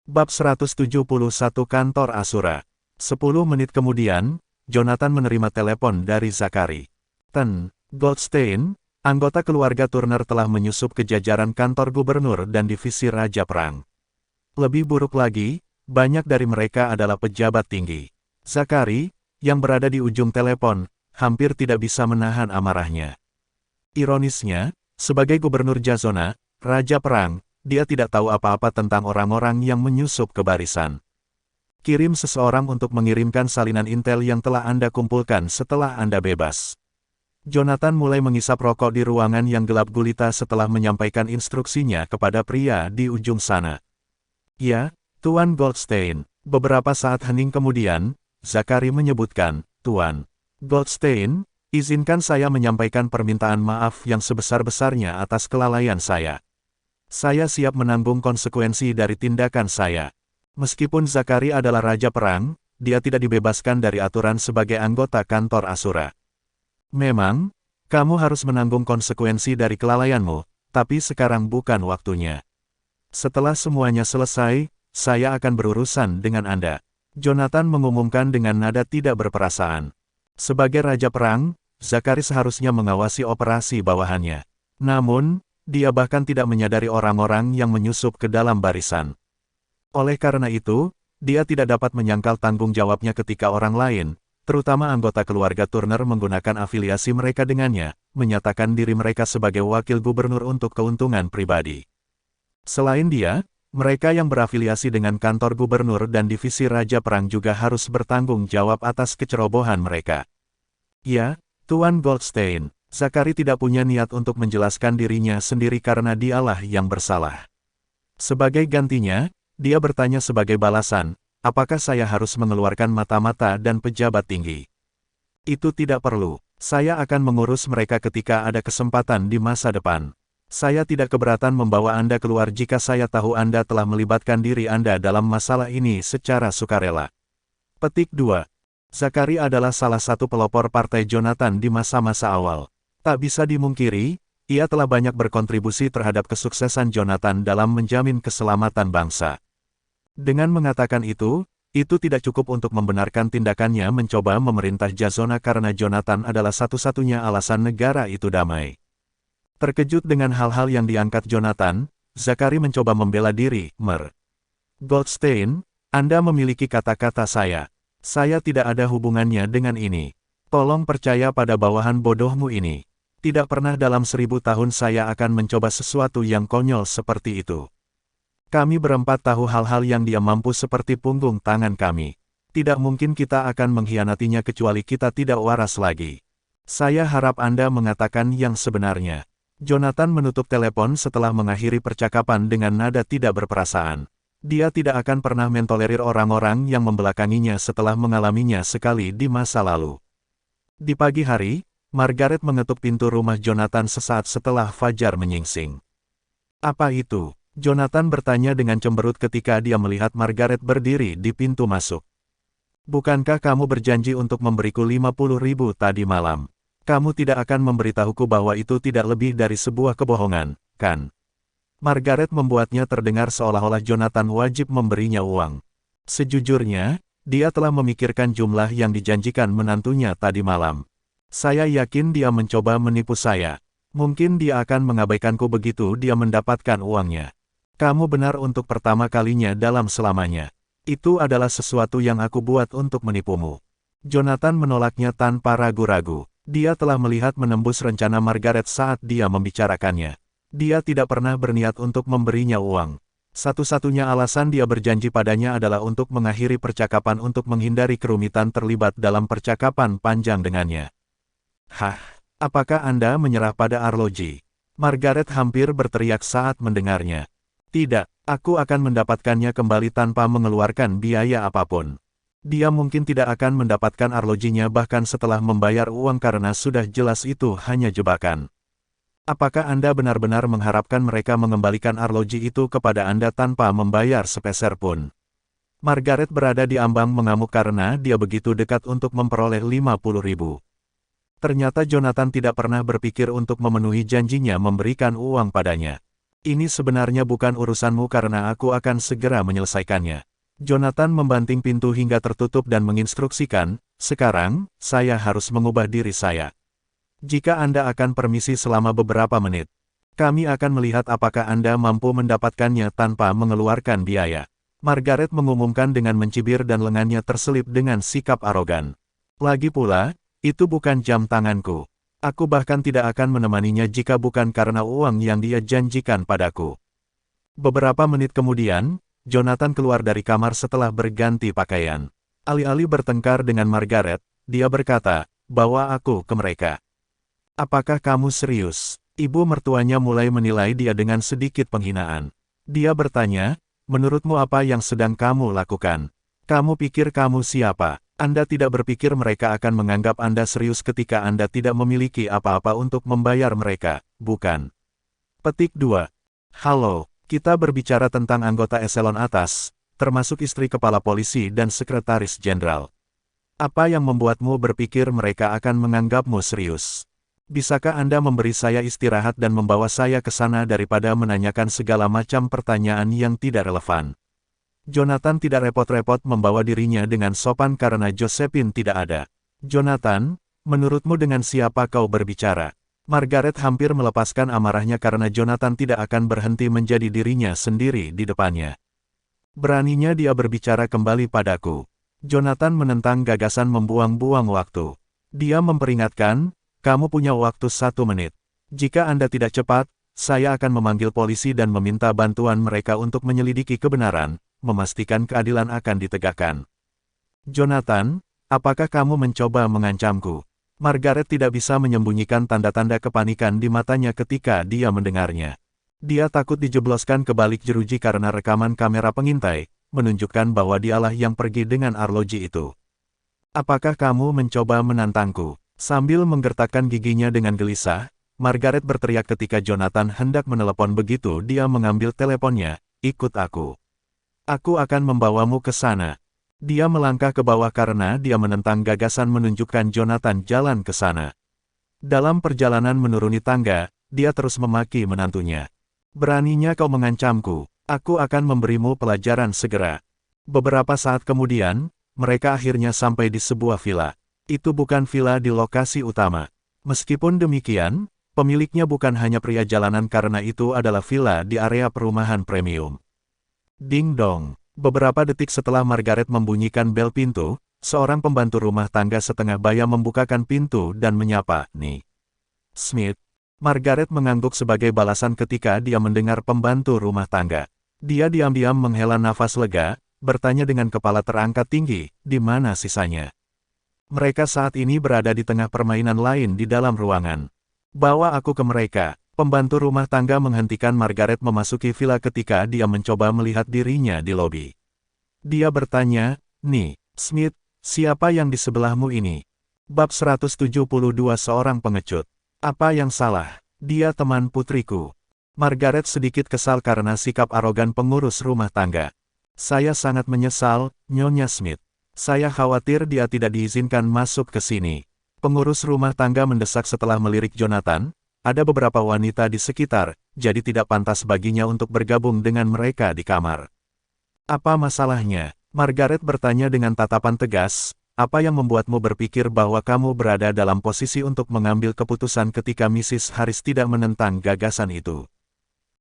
Bab 171 Kantor Asura. 10 menit kemudian, Jonathan menerima telepon dari Zachary. Goldstein, anggota keluarga Turner telah menyusup ke jajaran kantor gubernur dan divisi Raja Perang. Lebih buruk lagi, banyak dari mereka adalah pejabat tinggi. Zachary, yang berada di ujung telepon, hampir tidak bisa menahan amarahnya. Ironisnya, sebagai gubernur Jazona, Raja Perang, dia tidak tahu apa-apa tentang orang-orang yang menyusup ke barisan. Kirim seseorang untuk mengirimkan salinan intel yang telah Anda kumpulkan setelah Anda bebas. Jonathan mulai mengisap rokok di ruangan yang gelap gulita setelah menyampaikan instruksinya kepada pria di ujung sana. Ya, Tuan Goldstein. Beberapa saat hening kemudian, Zachary menyebutkan, Tuan Goldstein, izinkan saya menyampaikan permintaan maaf yang sebesar-besarnya atas kelalaian saya. Saya siap menanggung konsekuensi dari tindakan saya. Meskipun Zachary adalah Raja Perang, dia tidak dibebaskan dari aturan sebagai anggota kantor Asura. Memang, kamu harus menanggung konsekuensi dari kelalaianmu, tapi sekarang bukan waktunya. Setelah semuanya selesai, saya akan berurusan dengan Anda. Jonathan mengumumkan dengan nada tidak berperasaan. Sebagai Raja Perang, Zachary seharusnya mengawasi operasi bawahannya. Namun, dia bahkan tidak menyadari orang-orang yang menyusup ke dalam barisan. Oleh karena itu, dia tidak dapat menyangkal tanggung jawabnya ketika orang lain, terutama anggota keluarga Turner menggunakan afiliasi mereka dengannya, menyatakan diri mereka sebagai wakil gubernur untuk keuntungan pribadi. Selain dia, mereka yang berafiliasi dengan kantor gubernur dan divisi Raja Perang juga harus bertanggung jawab atas kecerobohan mereka. Ya, Tuan Goldstein. Zachary tidak punya niat untuk menjelaskan dirinya sendiri karena dialah yang bersalah. Sebagai gantinya, dia bertanya sebagai balasan, apakah saya harus mengeluarkan mata-mata dan pejabat tinggi? Itu tidak perlu. Saya akan mengurus mereka ketika ada kesempatan di masa depan. Saya tidak keberatan membawa Anda keluar jika saya tahu Anda telah melibatkan diri Anda dalam masalah ini secara sukarela. Petik 2. Zachary adalah salah satu pelopor partai Jonathan di masa-masa awal. Tak bisa dimungkiri, ia telah banyak berkontribusi terhadap kesuksesan Jonathan dalam menjamin keselamatan bangsa. Dengan mengatakan itu tidak cukup untuk membenarkan tindakannya mencoba memerintah Jazona karena Jonathan adalah satu-satunya alasan negara itu damai. Terkejut dengan hal-hal yang diangkat Jonathan, Zachary mencoba membela diri, Goldstein, Anda memiliki kata-kata saya. Saya tidak ada hubungannya dengan ini. Tolong percaya pada bawahan bodohmu ini. Tidak pernah dalam 1000 tahun saya akan mencoba sesuatu yang konyol seperti itu. Kami berempat tahu hal-hal yang dia mampu seperti punggung tangan kami. Tidak mungkin kita akan mengkhianatinya kecuali kita tidak waras lagi. Saya harap Anda mengatakan yang sebenarnya. Jonathan menutup telepon setelah mengakhiri percakapan dengan nada tidak berperasaan. Dia tidak akan pernah mentolerir orang-orang yang membelakanginya setelah mengalaminya sekali di masa lalu. Di pagi hari, Margaret mengetuk pintu rumah Jonathan sesaat setelah fajar menyingsing. Apa itu? Jonathan bertanya dengan cemberut ketika dia melihat Margaret berdiri di pintu masuk. Bukankah kamu berjanji untuk memberiku 50.000 tadi malam? Kamu tidak akan memberitahuku bahwa itu tidak lebih dari sebuah kebohongan, kan? Margaret membuatnya terdengar seolah-olah Jonathan wajib memberinya uang. Sejujurnya, dia telah memikirkan jumlah yang dijanjikan menantunya tadi malam. Saya yakin dia mencoba menipu saya. Mungkin dia akan mengabaikanku begitu dia mendapatkan uangnya. Kamu benar untuk pertama kalinya dalam selamanya. Itu adalah sesuatu yang aku buat untuk menipumu. Jonathan menolaknya tanpa ragu-ragu. Dia telah melihat menembus rencana Margaret saat dia membicarakannya. Dia tidak pernah berniat untuk memberinya uang. Satu-satunya alasan dia berjanji padanya adalah untuk mengakhiri percakapan untuk menghindari kerumitan terlibat dalam percakapan panjang dengannya. Hah, apakah Anda menyerah pada arloji? Margaret hampir berteriak saat mendengarnya. Tidak, aku akan mendapatkannya kembali tanpa mengeluarkan biaya apapun. Dia mungkin tidak akan mendapatkan arlojinya bahkan setelah membayar uang karena sudah jelas itu hanya jebakan. Apakah Anda benar-benar mengharapkan mereka mengembalikan arloji itu kepada Anda tanpa membayar sepeser pun? Margaret berada di ambang mengamuk karena dia begitu dekat untuk memperoleh 50.000. Ternyata Jonathan tidak pernah berpikir untuk memenuhi janjinya memberikan uang padanya. Ini sebenarnya bukan urusanmu karena aku akan segera menyelesaikannya. Jonathan membanting pintu hingga tertutup dan menginstruksikan, sekarang, saya harus mengubah diri saya. Jika Anda akan permisi selama beberapa menit, kami akan melihat apakah Anda mampu mendapatkannya tanpa mengeluarkan biaya. Margaret mengumumkan dengan mencibir dan lengannya terselip dengan sikap arogan. Lagi pula, itu bukan jam tanganku. Aku bahkan tidak akan menemaninya jika bukan karena uang yang dia janjikan padaku. Beberapa menit kemudian, Jonathan keluar dari kamar setelah berganti pakaian. Alih-alih bertengkar dengan Margaret, dia berkata, "Bawa aku ke mereka." "Apakah kamu serius?" Ibu mertuanya mulai menilai dia dengan sedikit penghinaan. Dia bertanya, "Menurutmu apa yang sedang kamu lakukan? Kamu pikir kamu siapa? Anda tidak berpikir mereka akan menganggap Anda serius ketika Anda tidak memiliki apa-apa untuk membayar mereka, bukan?" Petik 2. Halo, kita berbicara tentang anggota eselon atas, termasuk istri kepala polisi dan sekretaris jenderal. Apa yang membuatmu berpikir mereka akan menganggapmu serius? Bisakah Anda memberi saya istirahat dan membawa saya ke sana daripada menanyakan segala macam pertanyaan yang tidak relevan? Jonathan tidak repot-repot membawa dirinya dengan sopan karena Josephine tidak ada. "Jonathan, menurutmu dengan siapa kau berbicara?" Margaret hampir melepaskan amarahnya karena Jonathan tidak akan berhenti menjadi dirinya sendiri di depannya. Beraninya dia berbicara kembali padaku. Jonathan menentang gagasan membuang-buang waktu. Dia memperingatkan, "Kamu punya waktu 1 menit. Jika Anda tidak cepat, saya akan memanggil polisi dan meminta bantuan mereka untuk menyelidiki kebenaran, memastikan keadilan akan ditegakkan." "Jonathan, apakah kamu mencoba mengancamku?" Margaret tidak bisa menyembunyikan tanda-tanda kepanikan di matanya ketika dia mendengarnya. Dia takut dijebloskan ke balik jeruji karena rekaman kamera pengintai, menunjukkan bahwa dialah yang pergi dengan arloji itu. "Apakah kamu mencoba menantangku?" Sambil menggertakkan giginya dengan gelisah, Margaret berteriak ketika Jonathan hendak menelepon. Begitu dia mengambil teleponnya, "Ikut aku. Aku akan membawamu ke sana." Dia melangkah ke bawah karena dia menentang gagasan menunjukkan Jonathan jalan ke sana. Dalam perjalanan menuruni tangga, dia terus memaki menantunya. "Beraninya kau mengancamku, aku akan memberimu pelajaran segera." Beberapa saat kemudian, mereka akhirnya sampai di sebuah villa. Itu bukan villa di lokasi utama. Meskipun demikian, pemiliknya bukan hanya pria jalanan karena itu adalah villa di area perumahan premium. Ding dong. Beberapa detik setelah Margaret membunyikan bel pintu, seorang pembantu rumah tangga setengah baya membukakan pintu dan menyapa, "Nih, Smith." Margaret mengangguk sebagai balasan ketika dia mendengar pembantu rumah tangga. Dia diam-diam menghela nafas lega, bertanya dengan kepala terangkat tinggi, "Di mana sisanya?" "Mereka saat ini berada di tengah permainan lain di dalam ruangan. Bawa aku ke mereka." Pembantu rumah tangga menghentikan Margaret memasuki villa ketika dia mencoba melihat dirinya di lobi. Dia bertanya, "Nih, Smith, siapa yang di sebelahmu ini?" Bab 172 Seorang pengecut. "Apa yang salah? Dia teman putriku." Margaret sedikit kesal karena sikap arogan pengurus rumah tangga. "Saya sangat menyesal, Nyonya Smith. Saya khawatir dia tidak diizinkan masuk ke sini." Pengurus rumah tangga mendesak setelah melirik Jonathan. Ada beberapa wanita di sekitar, jadi tidak pantas baginya untuk bergabung dengan mereka di kamar. "Apa masalahnya?" Margaret bertanya dengan tatapan tegas, "Apa yang membuatmu berpikir bahwa kamu berada dalam posisi untuk mengambil keputusan ketika Mrs. Harris tidak menentang gagasan itu?"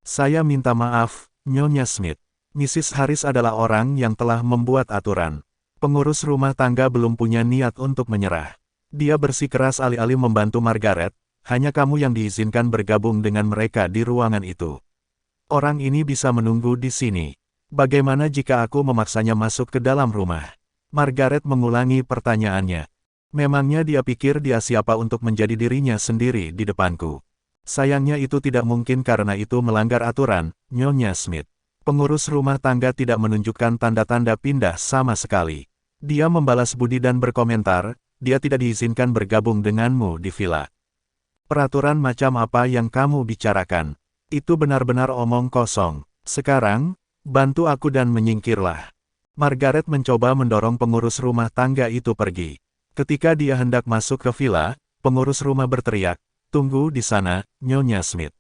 "Saya minta maaf, Nyonya Smith. Mrs. Harris adalah orang yang telah membuat aturan." Pengurus rumah tangga belum punya niat untuk menyerah. Dia bersikeras alih-alih membantu Margaret. "Hanya kamu yang diizinkan bergabung dengan mereka di ruangan itu. Orang ini bisa menunggu di sini. Bagaimana jika aku memaksanya masuk ke dalam rumah?" Margaret mengulangi pertanyaannya. Memangnya dia pikir dia siapa untuk menjadi dirinya sendiri di depanku? "Sayangnya itu tidak mungkin karena itu melanggar aturan, Nyonya Smith." Pengurus rumah tangga tidak menunjukkan tanda-tanda pindah sama sekali. Dia membalas budi dan berkomentar, "Dia tidak diizinkan bergabung denganmu di villa." "Peraturan macam apa yang kamu bicarakan? Itu benar-benar omong kosong. Sekarang, bantu aku dan menyingkirlah." Margaret mencoba mendorong pengurus rumah tangga itu pergi. Ketika dia hendak masuk ke villa, pengurus rumah berteriak, "Tunggu di sana, Nyonya Smith."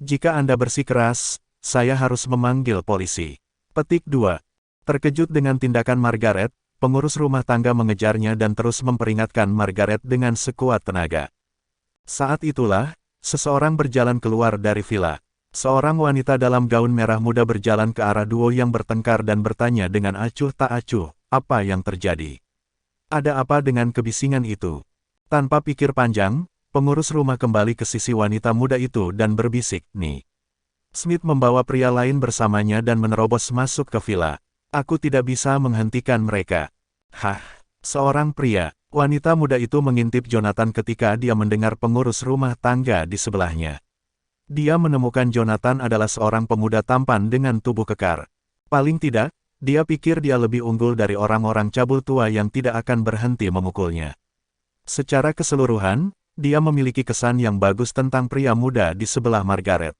Jika Anda bersikeras, saya harus memanggil polisi. Petik 2. Terkejut dengan tindakan Margaret, pengurus rumah tangga mengejarnya dan terus memperingatkan Margaret dengan sekuat tenaga. Saat itulah, seseorang berjalan keluar dari villa. Seorang wanita dalam gaun merah muda berjalan ke arah duo yang bertengkar dan bertanya dengan acuh tak acuh, apa yang terjadi? Ada apa dengan kebisingan itu? Tanpa pikir panjang, pengurus rumah kembali ke sisi wanita muda itu dan berbisik, "Nih." Smith membawa pria lain bersamanya dan menerobos masuk ke villa. "Aku tidak bisa menghentikan mereka." "Hah?" Seorang pria, wanita muda itu mengintip Jonathan ketika dia mendengar pengurus rumah tangga di sebelahnya. Dia menemukan Jonathan adalah seorang pemuda tampan dengan tubuh kekar. Paling tidak, dia pikir dia lebih unggul dari orang-orang cabul tua yang tidak akan berhenti memukulnya. Secara keseluruhan, dia memiliki kesan yang bagus tentang pria muda di sebelah Margaret.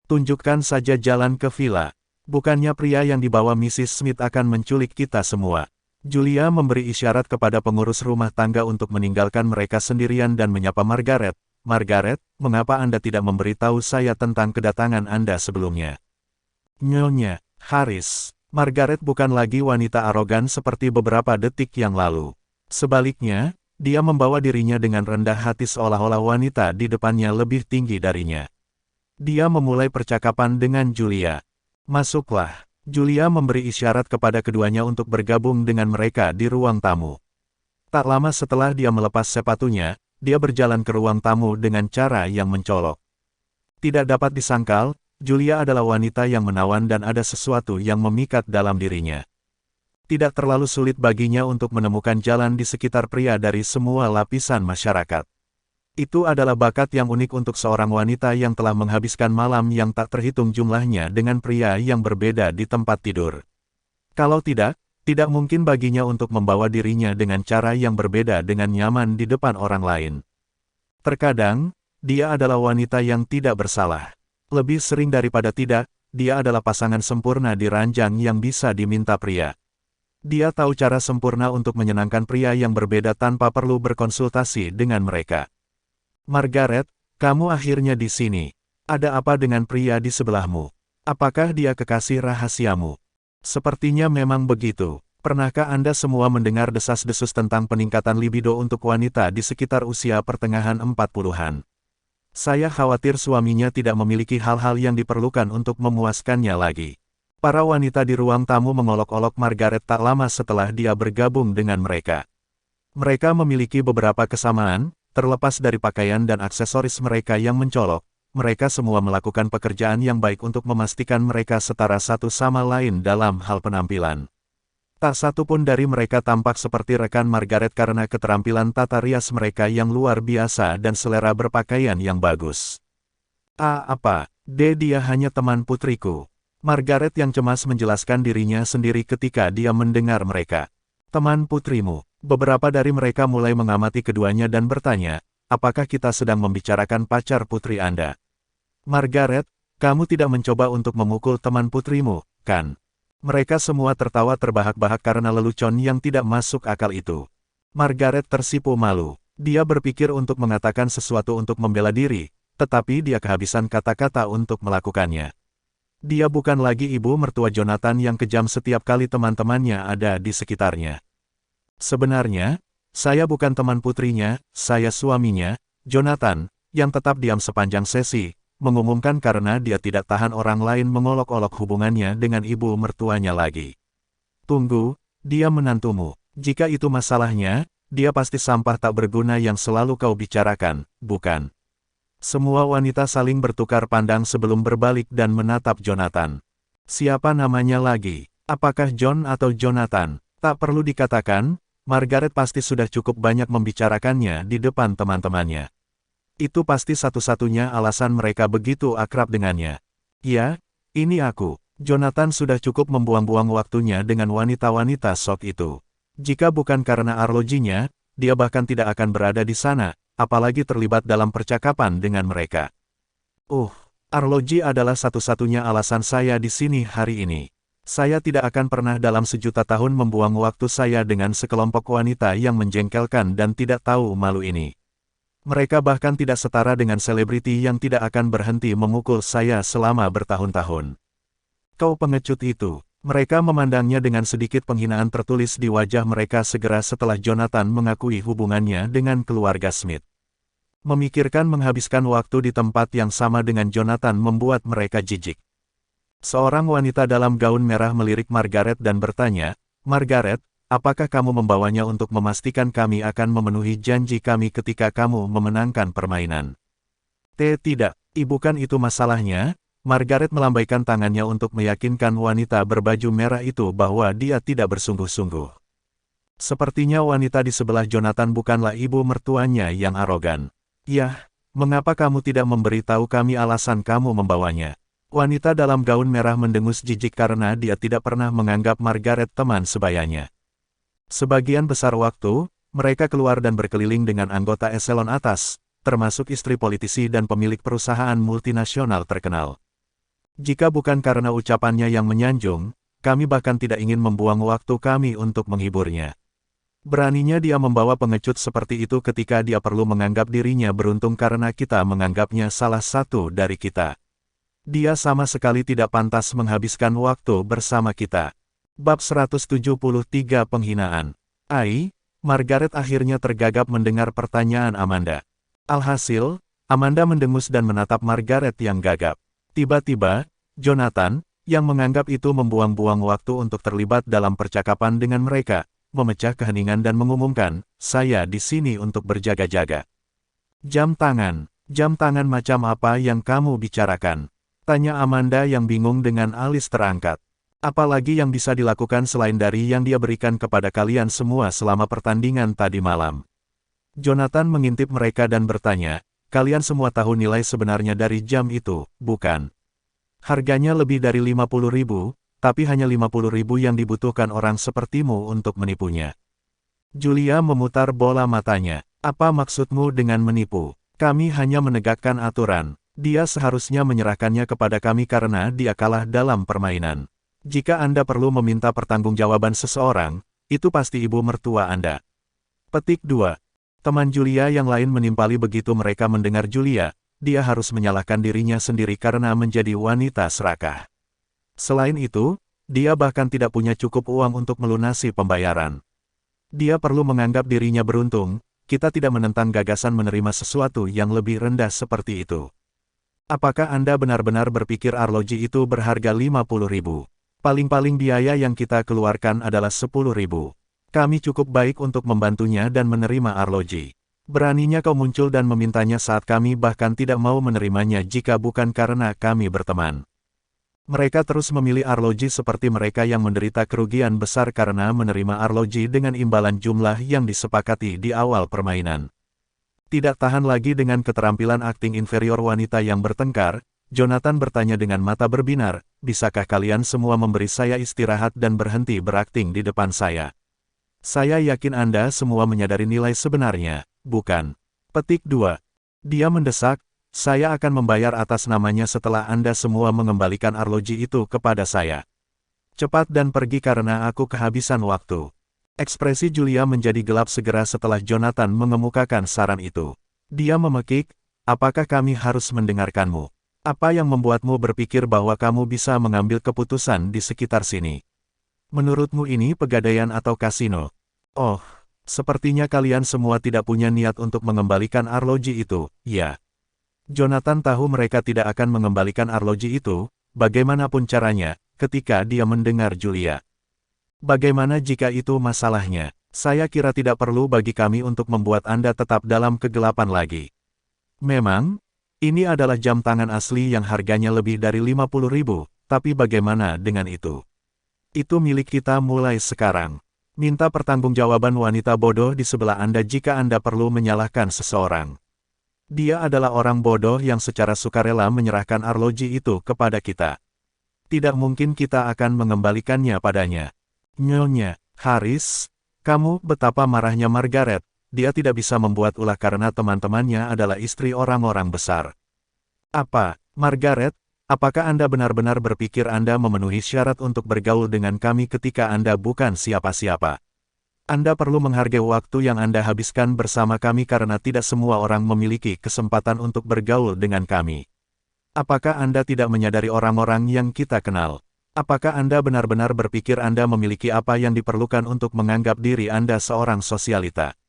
"Tunjukkan saja jalan ke villa. Bukannya pria yang dibawa Mrs. Smith akan menculik kita semua." Julia memberi isyarat kepada pengurus rumah tangga untuk meninggalkan mereka sendirian dan menyapa Margaret. "Margaret, mengapa Anda tidak memberitahu saya tentang kedatangan Anda sebelumnya?" "Nyonya Harris." Margaret bukan lagi wanita arogan seperti beberapa detik yang lalu. Sebaliknya, dia membawa dirinya dengan rendah hati seolah-olah wanita di depannya lebih tinggi darinya. Dia memulai percakapan dengan Julia. "Masuklah." Julia memberi isyarat kepada keduanya untuk bergabung dengan mereka di ruang tamu. Tak lama setelah dia melepas sepatunya, dia berjalan ke ruang tamu dengan cara yang mencolok. Tidak dapat disangkal, Julia adalah wanita yang menawan dan ada sesuatu yang memikat dalam dirinya. Tidak terlalu sulit baginya untuk menemukan jalan di sekitar pria dari semua lapisan masyarakat. Itu adalah bakat yang unik untuk seorang wanita yang telah menghabiskan malam yang tak terhitung jumlahnya dengan pria yang berbeda di tempat tidur. Kalau tidak mungkin baginya untuk membawa dirinya dengan cara yang berbeda dengan nyaman di depan orang lain. Terkadang, dia adalah wanita yang tidak bersalah. Lebih sering daripada tidak, dia adalah pasangan sempurna di ranjang yang bisa diminta pria. Dia tahu cara sempurna untuk menyenangkan pria yang berbeda tanpa perlu berkonsultasi dengan mereka. "Margaret, kamu akhirnya di sini. Ada apa dengan pria di sebelahmu? Apakah dia kekasih rahasiamu?" "Sepertinya memang begitu. Pernahkah Anda semua mendengar desas-desus tentang peningkatan libido untuk wanita di sekitar usia pertengahan 40-an? Saya khawatir suaminya tidak memiliki hal-hal yang diperlukan untuk memuaskannya lagi." Para wanita di ruang tamu mengolok-olok Margaret tak lama setelah dia bergabung dengan mereka. Mereka memiliki beberapa kesamaan, terlepas dari pakaian dan aksesoris mereka yang mencolok. Mereka semua melakukan pekerjaan yang baik untuk memastikan mereka setara satu sama lain dalam hal penampilan. Tak satu pun dari mereka tampak seperti rekan Margaret karena keterampilan tata rias mereka yang luar biasa dan selera berpakaian yang bagus. Apa? Dia hanya teman putriku." Margaret yang cemas menjelaskan dirinya sendiri ketika dia mendengar mereka. "Teman putrimu." Beberapa dari mereka mulai mengamati keduanya dan bertanya, "Apakah kita sedang membicarakan pacar putri Anda?" "Margaret, kamu tidak mencoba untuk memukul teman putrimu, kan?" Mereka semua tertawa terbahak-bahak karena lelucon yang tidak masuk akal itu. Margaret tersipu malu. Dia berpikir untuk mengatakan sesuatu untuk membela diri, tetapi dia kehabisan kata-kata untuk melakukannya. Dia bukan lagi ibu mertua Jonathan yang kejam setiap kali teman-temannya ada di sekitarnya. "Sebenarnya, saya bukan teman putrinya, saya suaminya, Jonathan," yang tetap diam sepanjang sesi, mengumumkan karena dia tidak tahan orang lain mengolok-olok hubungannya dengan ibu mertuanya lagi. "Tunggu, dia menantumu. Jika itu masalahnya, dia pasti sampah tak berguna yang selalu kau bicarakan, bukan?" Semua wanita saling bertukar pandang sebelum berbalik dan menatap Jonathan. Siapa namanya lagi? Apakah John atau Jonathan? Tak perlu dikatakan, Margaret pasti sudah cukup banyak membicarakannya di depan teman-temannya. Itu pasti satu-satunya alasan mereka begitu akrab dengannya. "Ya, ini aku." Jonathan sudah cukup membuang-buang waktunya dengan wanita-wanita sok itu. Jika bukan karena arlojinya, dia bahkan tidak akan berada di sana, apalagi terlibat dalam percakapan dengan mereka. Arloji adalah satu-satunya alasan saya di sini hari ini. Saya tidak akan pernah dalam sejuta tahun membuang waktu saya dengan sekelompok wanita yang menjengkelkan dan tidak tahu malu ini. Mereka bahkan tidak setara dengan selebriti yang tidak akan berhenti memukul saya selama bertahun-tahun. Kau pengecut itu. Mereka memandangnya dengan sedikit penghinaan tertulis di wajah mereka segera setelah Jonathan mengakui hubungannya dengan keluarga Smith. Memikirkan menghabiskan waktu di tempat yang sama dengan Jonathan membuat mereka jijik. Seorang wanita dalam gaun merah melirik Margaret dan bertanya, "Margaret, apakah kamu membawanya untuk memastikan kami akan memenuhi janji kami ketika kamu memenangkan permainan?" Tidak, bukan itu masalahnya." Margaret melambaikan tangannya untuk meyakinkan wanita berbaju merah itu bahwa dia tidak bersungguh-sungguh. Sepertinya wanita di sebelah Jonathan bukanlah ibu mertuanya yang arogan. "Yah, mengapa kamu tidak memberitahu kami alasan kamu membawanya?" Wanita dalam gaun merah mendengus jijik karena dia tidak pernah menganggap Margaret teman sebayanya. Sebagian besar waktu, mereka keluar dan berkeliling dengan anggota eselon atas, termasuk istri politisi dan pemilik perusahaan multinasional terkenal. Jika bukan karena ucapannya yang menyanjung, kami bahkan tidak ingin membuang waktu kami untuk menghiburnya. Beraninya dia membawa pengecut seperti itu ketika dia perlu menganggap dirinya beruntung karena kita menganggapnya salah satu dari kita. Dia sama sekali tidak pantas menghabiskan waktu bersama kita. Bab 173 Penghinaan. Margaret akhirnya tergagap mendengar pertanyaan Amanda. Alhasil, Amanda mendengus dan menatap Margaret yang gagap. Tiba-tiba, Jonathan, yang menganggap itu membuang-buang waktu untuk terlibat dalam percakapan dengan mereka, memecah keheningan dan mengumumkan, "Saya di sini untuk berjaga-jaga." Jam tangan macam apa yang kamu bicarakan?" tanya Amanda yang bingung dengan alis terangkat. "Apalagi yang bisa dilakukan selain dari yang dia berikan kepada kalian semua selama pertandingan tadi malam?" Jonathan mengintip mereka dan bertanya, "Kalian semua tahu nilai sebenarnya dari jam itu, bukan? Harganya lebih dari 50.000, tapi hanya 50.000 yang dibutuhkan orang sepertimu untuk menipunya." Julia memutar bola matanya. "Apa maksudmu dengan menipu? Kami hanya menegakkan aturan. Dia seharusnya menyerahkannya kepada kami karena dia kalah dalam permainan. Jika Anda perlu meminta pertanggungjawaban seseorang, itu pasti ibu mertua Anda." Petik 2. Teman Julia yang lain menimpali begitu mereka mendengar Julia, dia harus menyalahkan dirinya sendiri karena menjadi wanita serakah. Selain itu, dia bahkan tidak punya cukup uang untuk melunasi pembayaran. Dia perlu menganggap dirinya beruntung, kita tidak menentang gagasan menerima sesuatu yang lebih rendah seperti itu. Apakah Anda benar-benar berpikir arloji itu berharga 50.000? Paling-paling biaya yang kita keluarkan adalah 10.000. Kami cukup baik untuk membantunya dan menerima arloji. Beraninya kau muncul dan memintanya saat kami bahkan tidak mau menerimanya jika bukan karena kami berteman. Mereka terus memilih arloji seperti mereka yang menderita kerugian besar karena menerima arloji dengan imbalan jumlah yang disepakati di awal permainan. Tidak tahan lagi dengan keterampilan akting inferior wanita yang bertengkar, Jonathan bertanya dengan mata berbinar, "Bisakah kalian semua memberi saya istirahat dan berhenti berakting di depan saya? Saya yakin Anda semua menyadari nilai sebenarnya, bukan?" Petik 2. Dia mendesak, "Saya akan membayar atas namanya setelah Anda semua mengembalikan arloji itu kepada saya. Cepat dan pergi karena aku kehabisan waktu." Ekspresi Julia menjadi gelap segera setelah Jonathan mengemukakan saran itu. Dia memekik, "Apakah kami harus mendengarkanmu? Apa yang membuatmu berpikir bahwa kamu bisa mengambil keputusan di sekitar sini? Menurutmu ini pegadaian atau kasino? Oh, sepertinya kalian semua tidak punya niat untuk mengembalikan arloji itu, ya?" Jonathan tahu mereka tidak akan mengembalikan arloji itu, bagaimanapun caranya, ketika dia mendengar Julia. "Bagaimana jika itu masalahnya? Saya kira tidak perlu bagi kami untuk membuat Anda tetap dalam kegelapan lagi. Memang, ini adalah jam tangan asli yang harganya lebih dari 50.000, tapi bagaimana dengan itu? Itu milik kita mulai sekarang. Minta pertanggungjawaban wanita bodoh di sebelah Anda jika Anda perlu menyalahkan seseorang. Dia adalah orang bodoh yang secara sukarela menyerahkan arloji itu kepada kita. Tidak mungkin kita akan mengembalikannya padanya." "Nyonya Harris, kamu betapa marahnya Margaret, dia tidak bisa membuat ulah karena teman-temannya adalah istri orang-orang besar." "Apa, Margaret? Apakah Anda benar-benar berpikir Anda memenuhi syarat untuk bergaul dengan kami ketika Anda bukan siapa-siapa? Anda perlu menghargai waktu yang Anda habiskan bersama kami karena tidak semua orang memiliki kesempatan untuk bergaul dengan kami. Apakah Anda tidak menyadari orang-orang yang kita kenal? Apakah Anda benar-benar berpikir Anda memiliki apa yang diperlukan untuk menganggap diri Anda seorang sosialita?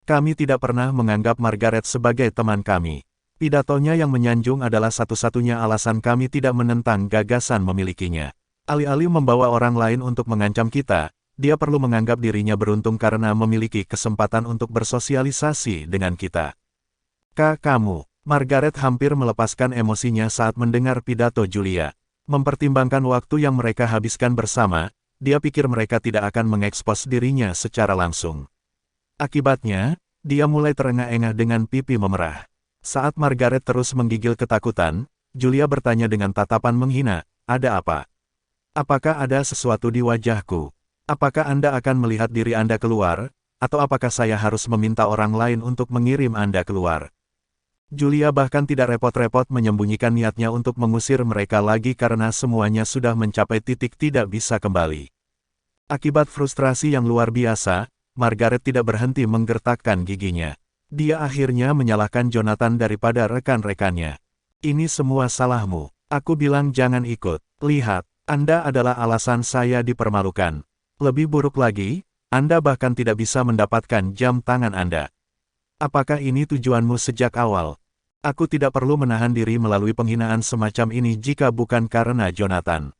Kami tidak pernah menganggap Margaret sebagai teman kami. Pidatonya yang menyanjung adalah satu-satunya alasan kami tidak menentang gagasan memilikinya. Alih-alih membawa orang lain untuk mengancam kita, dia perlu menganggap dirinya beruntung karena memiliki kesempatan untuk bersosialisasi dengan kita. Kamu, Margaret hampir melepaskan emosinya saat mendengar pidato Julia. Mempertimbangkan waktu yang mereka habiskan bersama, dia pikir mereka tidak akan mengekspos dirinya secara langsung. Akibatnya, dia mulai terengah-engah dengan pipi memerah. Saat Margaret terus menggigil ketakutan, Julia bertanya dengan tatapan menghina, "Ada apa? Apakah ada sesuatu di wajahku? Apakah Anda akan melihat diri Anda keluar, atau apakah saya harus meminta orang lain untuk mengirim Anda keluar?" Julia bahkan tidak repot-repot menyembunyikan niatnya untuk mengusir mereka lagi karena semuanya sudah mencapai titik tidak bisa kembali. Akibat frustrasi yang luar biasa, Margaret tidak berhenti menggertakkan giginya. Dia akhirnya menyalahkan Jonathan daripada rekan-rekannya. "Ini semua salahmu. Aku bilang jangan ikut. Lihat, Anda adalah alasan saya dipermalukan. Lebih buruk lagi, Anda bahkan tidak bisa mendapatkan jam tangan Anda. Apakah ini tujuanmu sejak awal? Aku tidak perlu menahan diri melalui penghinaan semacam ini jika bukan karena Jonathan.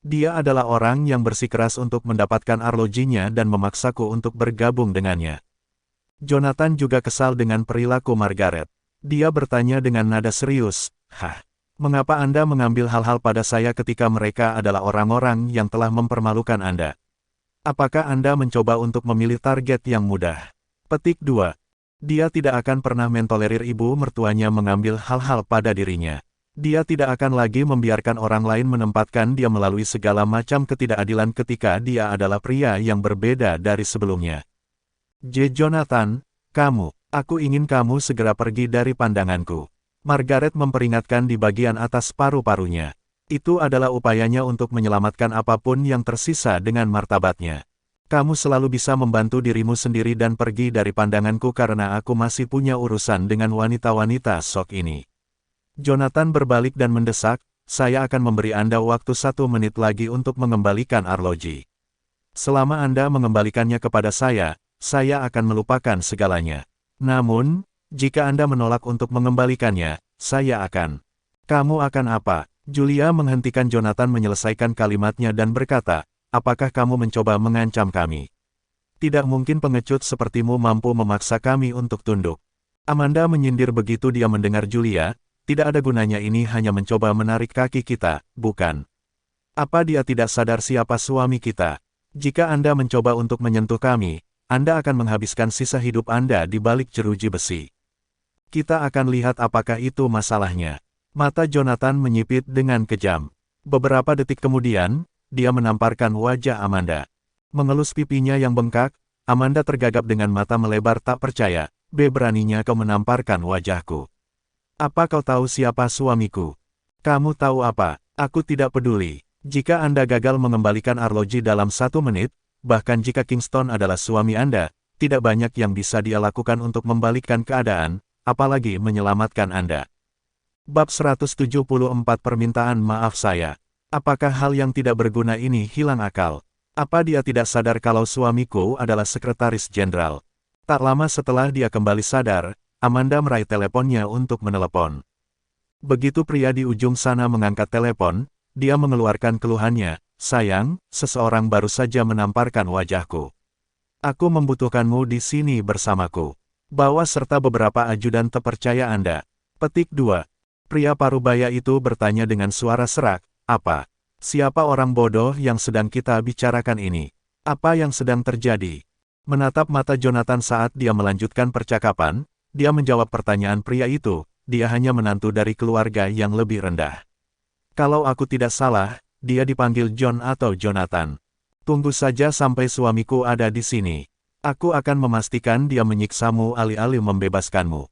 Dia adalah orang yang bersikeras untuk mendapatkan arlojinya dan memaksaku untuk bergabung dengannya." Jonathan juga kesal dengan perilaku Margaret. Dia bertanya dengan nada serius, mengapa Anda mengambil hal-hal pada saya ketika mereka adalah orang-orang yang telah mempermalukan Anda? Apakah Anda mencoba untuk memilih target yang mudah?" Petik 2. Dia tidak akan pernah mentolerir ibu mertuanya mengambil hal-hal pada dirinya. Dia tidak akan lagi membiarkan orang lain menempatkan dia melalui segala macam ketidakadilan ketika dia adalah pria yang berbeda dari sebelumnya. Jonathan, aku ingin kamu segera pergi dari pandanganku. Margaret memperingatkan di bagian atas paru-parunya. Itu adalah upayanya untuk menyelamatkan apapun yang tersisa dengan martabatnya. Kamu selalu bisa membantu dirimu sendiri dan pergi dari pandanganku karena aku masih punya urusan dengan wanita-wanita sok ini. Jonathan berbalik dan mendesak, "Saya akan memberi Anda waktu 1 menit lagi untuk mengembalikan arloji. Selama Anda mengembalikannya kepada saya akan melupakan segalanya. Namun, jika Anda menolak untuk mengembalikannya, saya akan." "Kamu akan apa?" Julia menghentikan Jonathan menyelesaikan kalimatnya dan berkata, "Apakah kamu mencoba mengancam kami? Tidak mungkin pengecut sepertimu mampu memaksa kami untuk tunduk." Amanda menyindir begitu dia mendengar Julia, "Tidak ada gunanya, ini hanya mencoba menarik kaki kita, bukan? Apa dia tidak sadar siapa suami kita? Jika Anda mencoba untuk menyentuh kami, Anda akan menghabiskan sisa hidup Anda di balik jeruji besi. Kita akan lihat apakah itu masalahnya." Mata Jonathan menyipit dengan kejam. Beberapa detik kemudian, dia menamparkan wajah Amanda. Mengelus pipinya yang bengkak, Amanda tergagap dengan mata melebar tak percaya. "Beraninya kau menamparkan wajahku. Apa kau tahu siapa suamiku?" "Kamu tahu apa? Aku tidak peduli. Jika Anda gagal mengembalikan arloji dalam 1 menit, bahkan jika Kingston adalah suami Anda, tidak banyak yang bisa dia lakukan untuk membalikkan keadaan, apalagi menyelamatkan Anda." Bab 174 Permintaan maaf saya. Apakah hal yang tidak berguna ini hilang akal? Apa dia tidak sadar kalau suamiku adalah sekretaris jenderal? Tak lama setelah dia kembali sadar, Amanda meraih teleponnya untuk menelepon. Begitu pria di ujung sana mengangkat telepon, dia mengeluarkan keluhannya, "Sayang, seseorang baru saja menamparkan wajahku. Aku membutuhkanmu di sini bersamaku. Bawa serta beberapa ajudan terpercaya Anda." Petik 2. Pria parubaya itu bertanya dengan suara serak, "Apa? Siapa orang bodoh yang sedang kita bicarakan ini? Apa yang sedang terjadi?" Menatap mata Jonathan saat dia melanjutkan percakapan, dia menjawab pertanyaan pria itu, "Dia hanya menantu dari keluarga yang lebih rendah. Kalau aku tidak salah, dia dipanggil John atau Jonathan. Tunggu saja sampai suamiku ada di sini. Aku akan memastikan dia menyiksamu alih-alih membebaskanmu."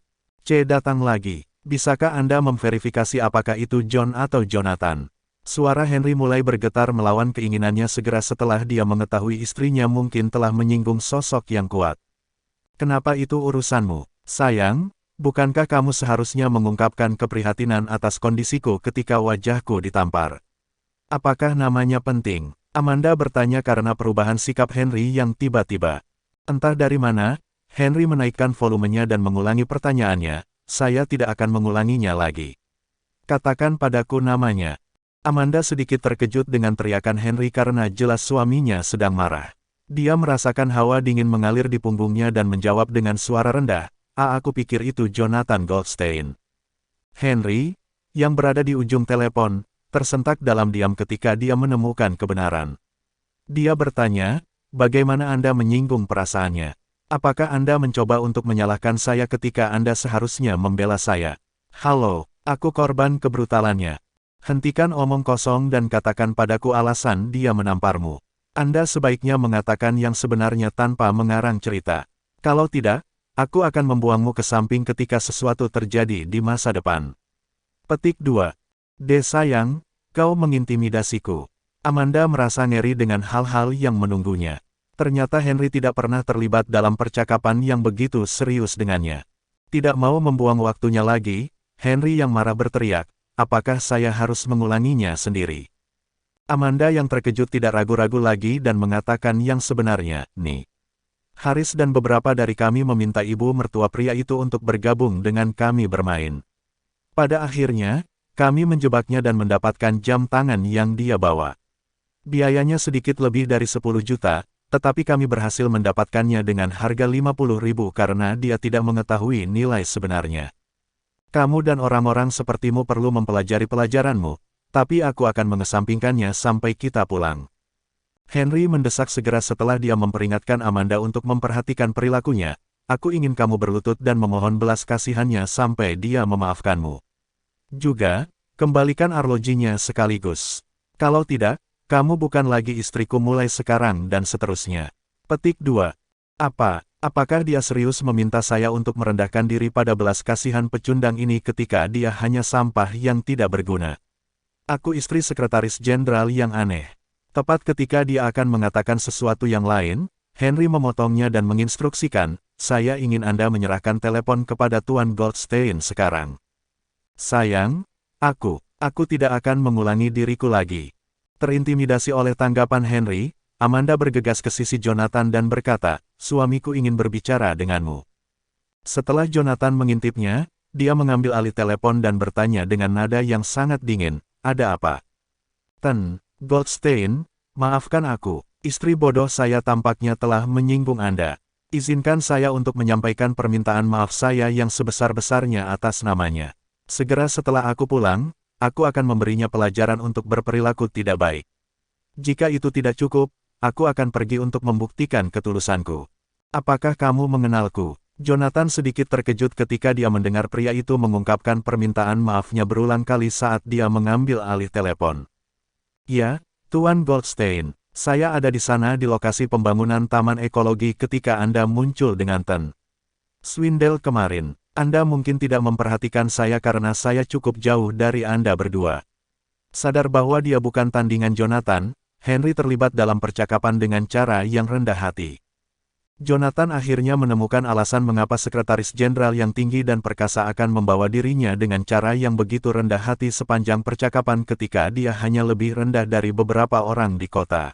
Datang lagi. Bisakah Anda memverifikasi apakah itu John atau Jonathan? Suara Henry mulai bergetar melawan keinginannya segera setelah dia mengetahui istrinya mungkin telah menyinggung sosok yang kuat. Kenapa itu urusanmu, sayang? Bukankah kamu seharusnya mengungkapkan keprihatinan atas kondisiku ketika wajahku ditampar? Apakah namanya penting? Amanda bertanya karena perubahan sikap Henry yang tiba-tiba. Entah dari mana, Henry menaikkan volumenya dan mengulangi pertanyaannya, saya tidak akan mengulanginya lagi. Katakan padaku namanya. Amanda sedikit terkejut dengan teriakan Henry karena jelas suaminya sedang marah. Dia merasakan hawa dingin mengalir di punggungnya dan menjawab dengan suara rendah, aku pikir itu Jonathan Goldstein. Henry, yang berada di ujung telepon, tersentak dalam diam ketika dia menemukan kebenaran. Dia bertanya, bagaimana Anda menyinggung perasaannya? Apakah Anda mencoba untuk menyalahkan saya ketika Anda seharusnya membela saya? Halo, aku korban kebrutalannya. Hentikan omong kosong dan katakan padaku alasan dia menamparmu. Anda sebaiknya mengatakan yang sebenarnya tanpa mengarang cerita. Kalau tidak, aku akan membuangmu ke samping ketika sesuatu terjadi di masa depan. Petik 2. Sayang, kau mengintimidasiku. Amanda merasa ngeri dengan hal-hal yang menunggunya. Ternyata Henry tidak pernah terlibat dalam percakapan yang begitu serius dengannya. Tidak mau membuang waktunya lagi, Henry yang marah berteriak, apakah saya harus mengulanginya sendiri? Amanda yang terkejut tidak ragu-ragu lagi dan mengatakan yang sebenarnya, nih. Haris dan beberapa dari kami meminta ibu mertua pria itu untuk bergabung dengan kami bermain. Pada akhirnya, kami menjebaknya dan mendapatkan jam tangan yang dia bawa. Biayanya sedikit lebih dari 10 juta, tetapi kami berhasil mendapatkannya dengan harga 50.000 karena dia tidak mengetahui nilai sebenarnya. Kamu dan orang-orang sepertimu perlu mempelajari pelajaranmu, tapi aku akan mengesampingkannya sampai kita pulang. Henry mendesak segera setelah dia memperingatkan Amanda untuk memperhatikan perilakunya, aku ingin kamu berlutut dan memohon belas kasihannya sampai dia memaafkanmu. Juga, kembalikan arlojinya sekaligus. Kalau tidak, kamu bukan lagi istriku mulai sekarang dan seterusnya. Petik 2. Apakah dia serius meminta saya untuk merendahkan diri pada belas kasihan pecundang ini ketika dia hanya sampah yang tidak berguna? Aku istri sekretaris jenderal yang aneh. Tepat ketika dia akan mengatakan sesuatu yang lain, Henry memotongnya dan menginstruksikan, saya ingin Anda menyerahkan telepon kepada Tuan Goldstein sekarang. Sayang, aku tidak akan mengulangi diriku lagi. Terintimidasi oleh tanggapan Henry, Amanda bergegas ke sisi Jonathan dan berkata, suamiku ingin berbicara denganmu. Setelah Jonathan mengintipnya, dia mengambil alih telepon dan bertanya dengan nada yang sangat dingin, ada apa? Goldstein, maafkan aku, istri bodoh saya tampaknya telah menyinggung Anda. Izinkan saya untuk menyampaikan permintaan maaf saya yang sebesar-besarnya atas namanya. Segera setelah aku pulang, aku akan memberinya pelajaran untuk berperilaku tidak baik. Jika itu tidak cukup, aku akan pergi untuk membuktikan ketulusanku. Apakah kamu mengenalku? Jonathan sedikit terkejut ketika dia mendengar pria itu mengungkapkan permintaan maafnya berulang kali saat dia mengambil alih telepon. Ya, Tuan Goldstein, saya ada di sana di lokasi pembangunan taman ekologi ketika Anda muncul dengan Swindle kemarin. Anda mungkin tidak memperhatikan saya karena saya cukup jauh dari Anda berdua. Sadar bahwa dia bukan tandingan Jonathan, Henry terlibat dalam percakapan dengan cara yang rendah hati. Jonathan akhirnya menemukan alasan mengapa sekretaris jenderal yang tinggi dan perkasa akan membawa dirinya dengan cara yang begitu rendah hati sepanjang percakapan ketika dia hanya lebih rendah dari beberapa orang di kota.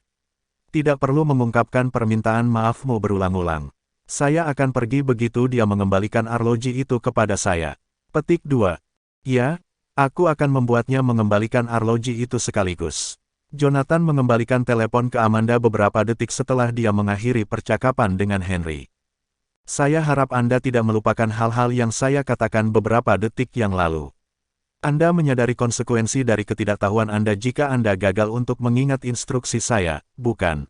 Tidak perlu mengungkapkan permintaan maafmu berulang-ulang. Saya akan pergi begitu dia mengembalikan arloji itu kepada saya. Petik 2. Ya, aku akan membuatnya mengembalikan arloji itu sekaligus. Jonathan mengembalikan telepon ke Amanda beberapa detik setelah dia mengakhiri percakapan dengan Henry. Saya harap Anda tidak melupakan hal-hal yang saya katakan beberapa detik yang lalu. Anda menyadari konsekuensi dari ketidaktahuan Anda jika Anda gagal untuk mengingat instruksi saya, bukan?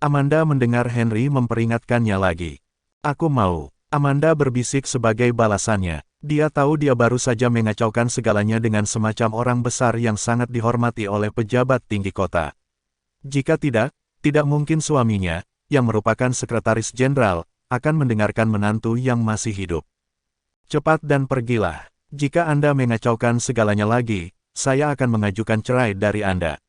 Amanda mendengar Henry memperingatkannya lagi. Aku mau. Amanda berbisik sebagai balasannya. Dia tahu dia baru saja mengacaukan segalanya dengan semacam orang besar yang sangat dihormati oleh pejabat tinggi kota. Jika tidak mungkin suaminya, yang merupakan sekretaris jenderal, akan mendengarkan menantu yang masih hidup. Cepat dan pergilah. Jika Anda mengacaukan segalanya lagi, saya akan mengajukan cerai dari Anda.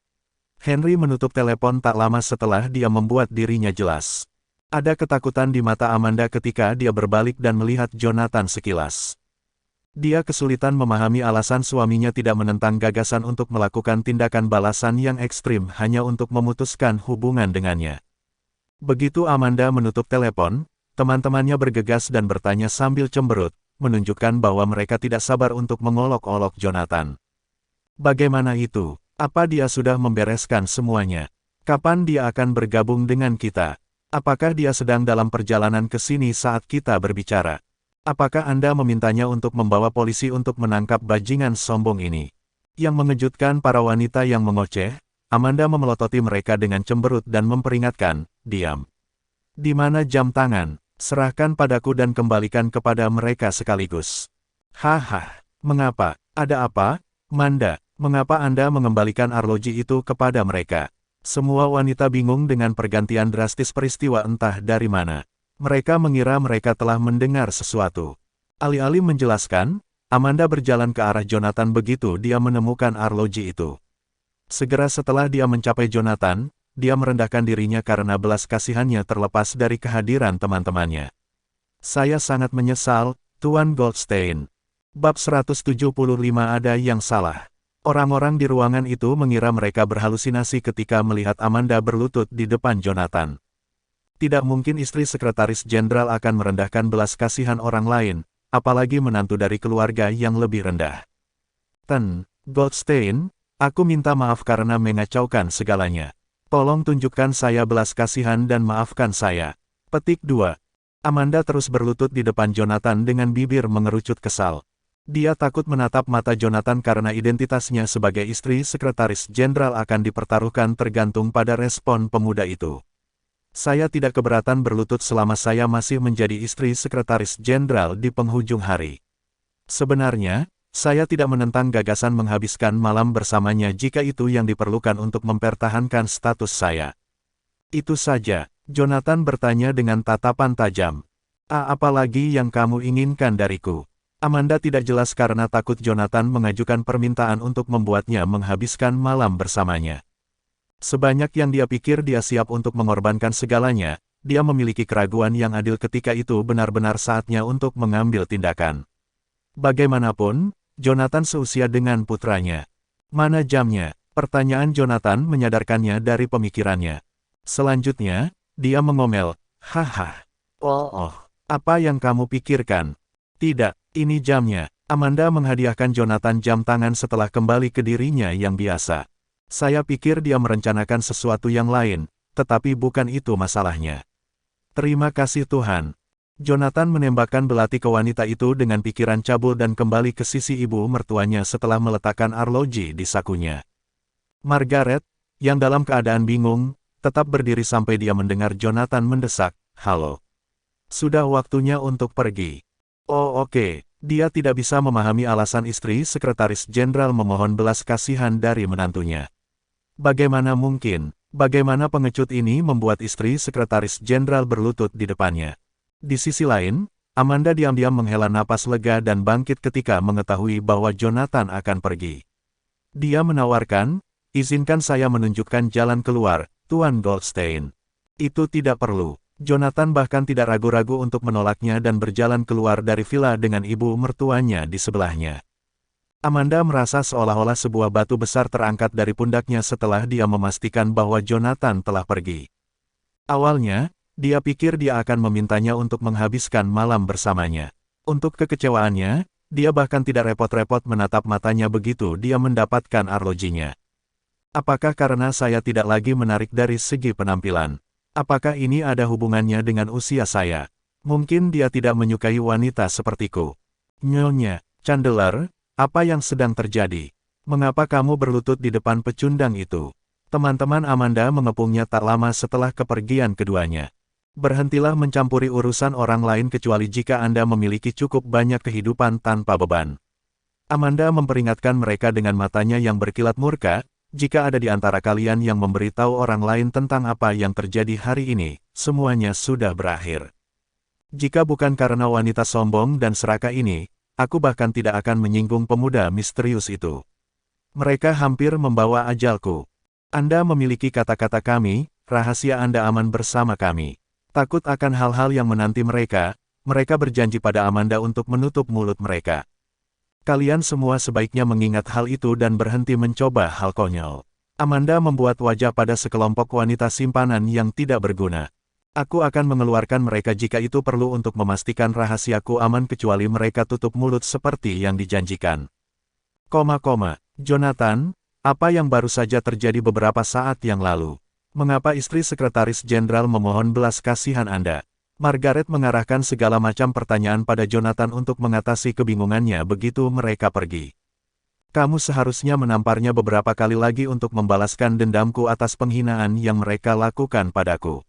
Henry menutup telepon tak lama setelah dia membuat dirinya jelas. Ada ketakutan di mata Amanda ketika dia berbalik dan melihat Jonathan sekilas. Dia kesulitan memahami alasan suaminya tidak menentang gagasan untuk melakukan tindakan balasan yang ekstrim hanya untuk memutuskan hubungan dengannya. Begitu Amanda menutup telepon, teman-temannya bergegas dan bertanya sambil cemberut, menunjukkan bahwa mereka tidak sabar untuk mengolok-olok Jonathan. Bagaimana itu? Apa dia sudah membereskan semuanya? Kapan dia akan bergabung dengan kita? Apakah dia sedang dalam perjalanan ke sini saat kita berbicara? Apakah Anda memintanya untuk membawa polisi untuk menangkap bajingan sombong ini? Yang mengejutkan para wanita yang mengoceh, Amanda memelototi mereka dengan cemberut dan memperingatkan, diam. Di mana jam tangan? Serahkan padaku dan kembalikan kepada mereka sekaligus. Haha, mengapa? Ada apa? Manda, mengapa Anda mengembalikan arloji itu kepada mereka? Semua wanita bingung dengan pergantian drastis peristiwa entah dari mana. Mereka mengira mereka telah mendengar sesuatu. Alih-alih menjelaskan, Amanda berjalan ke arah Jonathan begitu dia menemukan arloji itu. Segera setelah dia mencapai Jonathan, dia merendahkan dirinya karena belas kasihannya terlepas dari kehadiran teman-temannya. Saya sangat menyesal, Tuan Goldstein. Bab 175 ada yang salah. Orang-orang di ruangan itu mengira mereka berhalusinasi ketika melihat Amanda berlutut di depan Jonathan. Tidak mungkin istri sekretaris jenderal akan merendahkan belas kasihan orang lain, apalagi menantu dari keluarga yang lebih rendah. Goldstein, aku minta maaf karena mengacaukan segalanya. Tolong tunjukkan saya belas kasihan dan maafkan saya. Petik 2. Amanda terus berlutut di depan Jonathan dengan bibir mengerucut kesal. Dia takut menatap mata Jonathan karena identitasnya sebagai istri sekretaris jenderal akan dipertaruhkan tergantung pada respon pemuda itu. Saya tidak keberatan berlutut selama saya masih menjadi istri sekretaris jenderal di penghujung hari. Sebenarnya, saya tidak menentang gagasan menghabiskan malam bersamanya jika itu yang diperlukan untuk mempertahankan status saya. Itu saja, Jonathan bertanya dengan tatapan tajam. Apalagi yang kamu inginkan dariku? Amanda tidak jelas karena takut Jonathan mengajukan permintaan untuk membuatnya menghabiskan malam bersamanya. Sebanyak yang dia pikir dia siap untuk mengorbankan segalanya, dia memiliki keraguan yang adil ketika itu benar-benar saatnya untuk mengambil tindakan. Bagaimanapun, Jonathan seusia dengan putranya. Mana jamnya? Pertanyaan Jonathan menyadarkannya dari pemikirannya. Selanjutnya, dia mengomel, haha. Oh, apa yang kamu pikirkan? Tidak, ini jamnya. Amanda menghadiahkan Jonathan jam tangan setelah kembali ke dirinya yang biasa. Saya pikir dia merencanakan sesuatu yang lain, tetapi bukan itu masalahnya. Terima kasih Tuhan. Jonathan menembakkan belati ke wanita itu dengan pikiran cabul dan kembali ke sisi ibu mertuanya setelah meletakkan arloji di sakunya. Margaret, yang dalam keadaan bingung, tetap berdiri sampai dia mendengar Jonathan mendesak, halo. Sudah waktunya untuk pergi. Oh oke, dia tidak bisa memahami alasan istri sekretaris jenderal memohon belas kasihan dari menantunya. Bagaimana mungkin? Bagaimana pengecut ini membuat istri sekretaris jenderal berlutut di depannya? Di sisi lain, Amanda diam-diam menghela napas lega dan bangkit ketika mengetahui bahwa Jonathan akan pergi. Dia menawarkan, izinkan saya menunjukkan jalan keluar, Tuan Goldstein. Itu tidak perlu. Jonathan bahkan tidak ragu-ragu untuk menolaknya dan berjalan keluar dari villa dengan ibu mertuanya di sebelahnya. Amanda merasa seolah-olah sebuah batu besar terangkat dari pundaknya setelah dia memastikan bahwa Jonathan telah pergi. Awalnya, dia pikir dia akan memintanya untuk menghabiskan malam bersamanya. Untuk kekecewaannya, dia bahkan tidak repot-repot menatap matanya begitu dia mendapatkan arlojinya. Apakah karena saya tidak lagi menarik dari segi penampilan? Apakah ini ada hubungannya dengan usia saya? Mungkin dia tidak menyukai wanita sepertiku. Nyonya Chandler, apa yang sedang terjadi? Mengapa kamu berlutut di depan pecundang itu? Teman-teman Amanda mengepungnya tak lama setelah kepergian keduanya. Berhentilah mencampuri urusan orang lain kecuali jika Anda memiliki cukup banyak kehidupan tanpa beban. Amanda memperingatkan mereka dengan matanya yang berkilat murka, jika ada di antara kalian yang memberitahu orang lain tentang apa yang terjadi hari ini, semuanya sudah berakhir. Jika bukan karena wanita sombong dan serakah ini, aku bahkan tidak akan menyinggung pemuda misterius itu. Mereka hampir membawa ajalku. Anda memiliki kata-kata kami, rahasia Anda aman bersama kami. Takut akan hal-hal yang menanti mereka, mereka berjanji pada Amanda untuk menutup mulut mereka. Kalian semua sebaiknya mengingat hal itu dan berhenti mencoba hal konyol. Amanda membuat wajah pada sekelompok wanita simpanan yang tidak berguna. Aku akan mengeluarkan mereka jika itu perlu untuk memastikan rahasiaku aman kecuali mereka tutup mulut seperti yang dijanjikan. Jonathan, apa yang baru saja terjadi beberapa saat yang lalu? Mengapa istri sekretaris jenderal memohon belas kasihan Anda? Margaret mengarahkan segala macam pertanyaan pada Jonathan untuk mengatasi kebingungannya begitu mereka pergi. Kamu seharusnya menamparnya beberapa kali lagi untuk membalaskan dendamku atas penghinaan yang mereka lakukan padaku.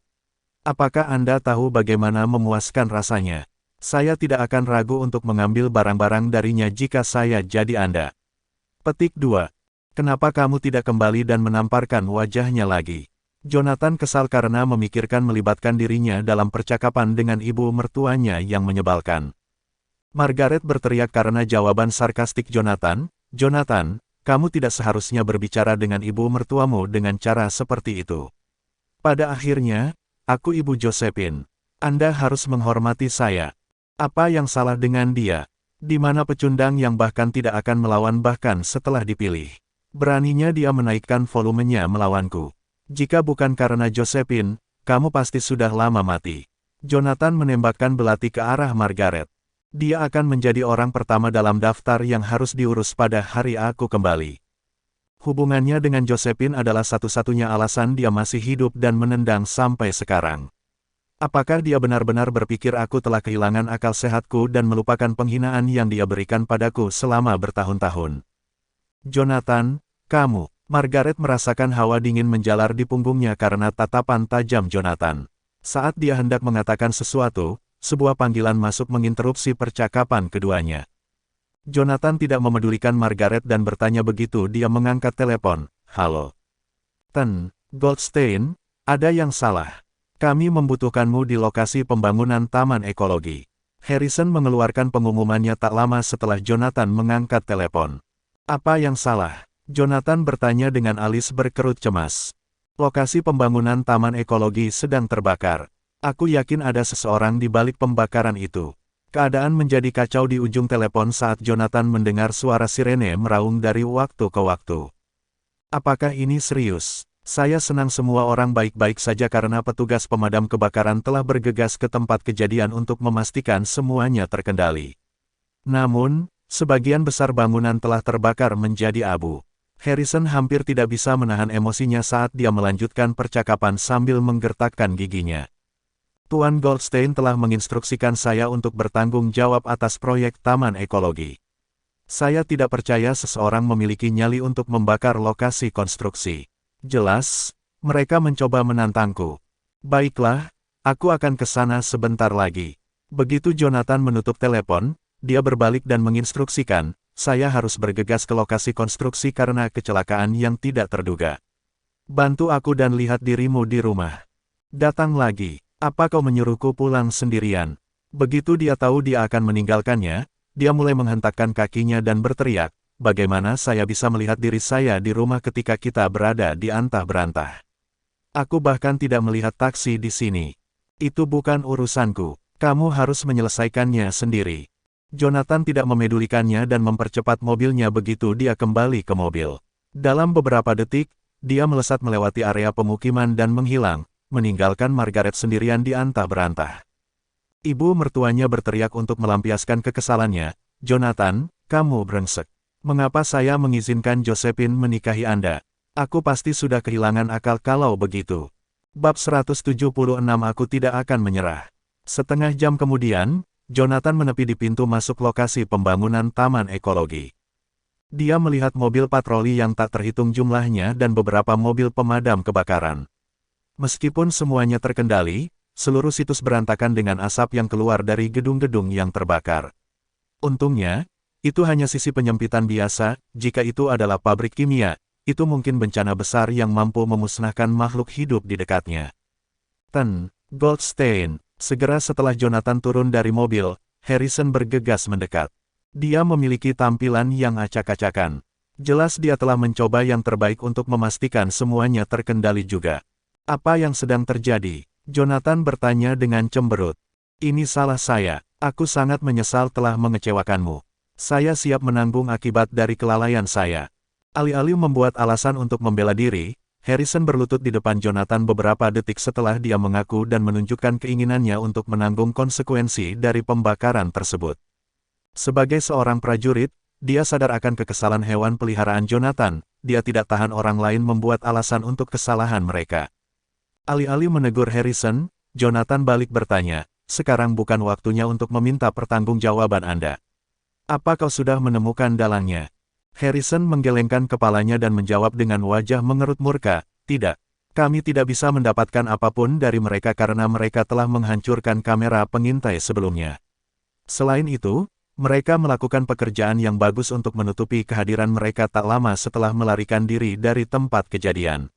Apakah Anda tahu bagaimana memuaskan rasanya? Saya tidak akan ragu untuk mengambil barang-barang darinya jika saya jadi Anda. Petik 2. Kenapa kamu tidak kembali dan menamparkan wajahnya lagi? Jonathan kesal karena memikirkan melibatkan dirinya dalam percakapan dengan ibu mertuanya yang menyebalkan. Margaret berteriak karena jawaban sarkastik Jonathan. Jonathan, kamu tidak seharusnya berbicara dengan ibu mertuamu dengan cara seperti itu. Pada akhirnya, aku Ibu Josephine. Anda harus menghormati saya. Apa yang salah dengan dia? Di mana pecundang yang bahkan tidak akan melawan bahkan setelah dipilih? Beraninya dia menaikkan volumenya melawanku. Jika bukan karena Josephine, kamu pasti sudah lama mati. Jonathan menembakkan belati ke arah Margaret. Dia akan menjadi orang pertama dalam daftar yang harus diurus pada hari aku kembali. Hubungannya dengan Josephine adalah satu-satunya alasan dia masih hidup dan menendang sampai sekarang. Apakah dia benar-benar berpikir aku telah kehilangan akal sehatku dan melupakan penghinaan yang dia berikan padaku selama bertahun-tahun? Jonathan, kamu. Margaret merasakan hawa dingin menjalar di punggungnya karena tatapan tajam Jonathan. Saat dia hendak mengatakan sesuatu, sebuah panggilan masuk menginterupsi percakapan keduanya. Jonathan tidak memedulikan Margaret dan bertanya begitu dia mengangkat telepon. Halo. Goldstein, ada yang salah. Kami membutuhkanmu di lokasi pembangunan taman ekologi. Harrison mengeluarkan pengumumannya tak lama setelah Jonathan mengangkat telepon. Apa yang salah? Jonathan bertanya dengan alis berkerut cemas. Lokasi pembangunan taman ekologi sedang terbakar. Aku yakin ada seseorang di balik pembakaran itu. Keadaan menjadi kacau di ujung telepon saat Jonathan mendengar suara sirene meraung dari waktu ke waktu. Apakah ini serius? Saya senang semua orang baik-baik saja karena petugas pemadam kebakaran telah bergegas ke tempat kejadian untuk memastikan semuanya terkendali. Namun, sebagian besar bangunan telah terbakar menjadi abu. Harrison hampir tidak bisa menahan emosinya saat dia melanjutkan percakapan sambil menggertakkan giginya. Tuan Goldstein telah menginstruksikan saya untuk bertanggung jawab atas proyek taman ekologi. Saya tidak percaya seseorang memiliki nyali untuk membakar lokasi konstruksi. Jelas, mereka mencoba menantangku. Baiklah, aku akan ke sana sebentar lagi. Begitu Jonathan menutup telepon, dia berbalik dan menginstruksikan, saya harus bergegas ke lokasi konstruksi karena kecelakaan yang tidak terduga. Bantu aku dan lihat dirimu di rumah. Datang lagi, apa kau menyuruhku pulang sendirian? Begitu dia tahu dia akan meninggalkannya, dia mulai menghentakkan kakinya dan berteriak. Bagaimana saya bisa melihat diri saya di rumah ketika kita berada di antah-berantah? Aku bahkan tidak melihat taksi di sini. Itu bukan urusanku. Kamu harus menyelesaikannya sendiri. Jonathan tidak memedulikannya dan mempercepat mobilnya begitu dia kembali ke mobil. Dalam beberapa detik, dia melesat melewati area pemukiman dan menghilang, meninggalkan Margaret sendirian di antah-berantah. Ibu mertuanya berteriak untuk melampiaskan kekesalannya. Jonathan, kamu brengsek. Mengapa saya mengizinkan Josephine menikahi Anda? Aku pasti sudah kehilangan akal kalau begitu. Bab 176 Aku tidak akan menyerah. Setengah jam kemudian, Jonathan menepi di pintu masuk lokasi pembangunan taman ekologi. Dia melihat mobil patroli yang tak terhitung jumlahnya dan beberapa mobil pemadam kebakaran. Meskipun semuanya terkendali, seluruh situs berantakan dengan asap yang keluar dari gedung-gedung yang terbakar. Untungnya, itu hanya sisi penyempitan biasa. Jika itu adalah pabrik kimia, itu mungkin bencana besar yang mampu memusnahkan makhluk hidup di dekatnya. Goldstein. Segera setelah Jonathan turun dari mobil, Harrison bergegas mendekat. Dia memiliki tampilan yang acak-acakan. Jelas dia telah mencoba yang terbaik untuk memastikan semuanya terkendali juga. Apa yang sedang terjadi? Jonathan bertanya dengan cemberut. Ini salah saya. Aku sangat menyesal telah mengecewakanmu. Saya siap menanggung akibat dari kelalaian saya. Alih-alih membuat alasan untuk membela diri, Harrison berlutut di depan Jonathan beberapa detik setelah dia mengaku dan menunjukkan keinginannya untuk menanggung konsekuensi dari pembakaran tersebut. Sebagai seorang prajurit, dia sadar akan kekesalan hewan peliharaan Jonathan. Dia tidak tahan orang lain membuat alasan untuk kesalahan mereka. Alih-alih menegur Harrison, Jonathan balik bertanya, "Sekarang bukan waktunya untuk meminta pertanggungjawaban Anda. Apa kau sudah menemukan dalangnya?" Harrison menggelengkan kepalanya dan menjawab dengan wajah mengerut murka, "Tidak. Kami tidak bisa mendapatkan apapun dari mereka karena mereka telah menghancurkan kamera pengintai sebelumnya. Selain itu, mereka melakukan pekerjaan yang bagus untuk menutupi kehadiran mereka tak lama setelah melarikan diri dari tempat kejadian."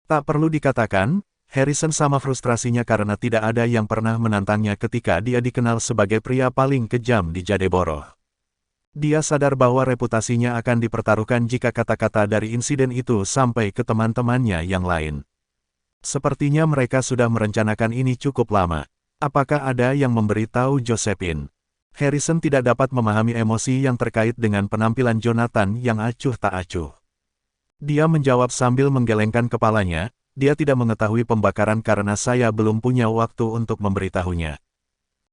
Tak perlu dikatakan, Harrison sama frustrasinya karena tidak ada yang pernah menantangnya ketika dia dikenal sebagai pria paling kejam di Jadeborough. Dia sadar bahwa reputasinya akan dipertaruhkan jika kata-kata dari insiden itu sampai ke teman-temannya yang lain. Sepertinya mereka sudah merencanakan ini cukup lama. Apakah ada yang memberitahu Josephine? Harrison tidak dapat memahami emosi yang terkait dengan penampilan Jonathan yang acuh tak acuh. Dia menjawab sambil menggelengkan kepalanya, "Dia tidak mengetahui pembakaran karena saya belum punya waktu untuk memberitahunya.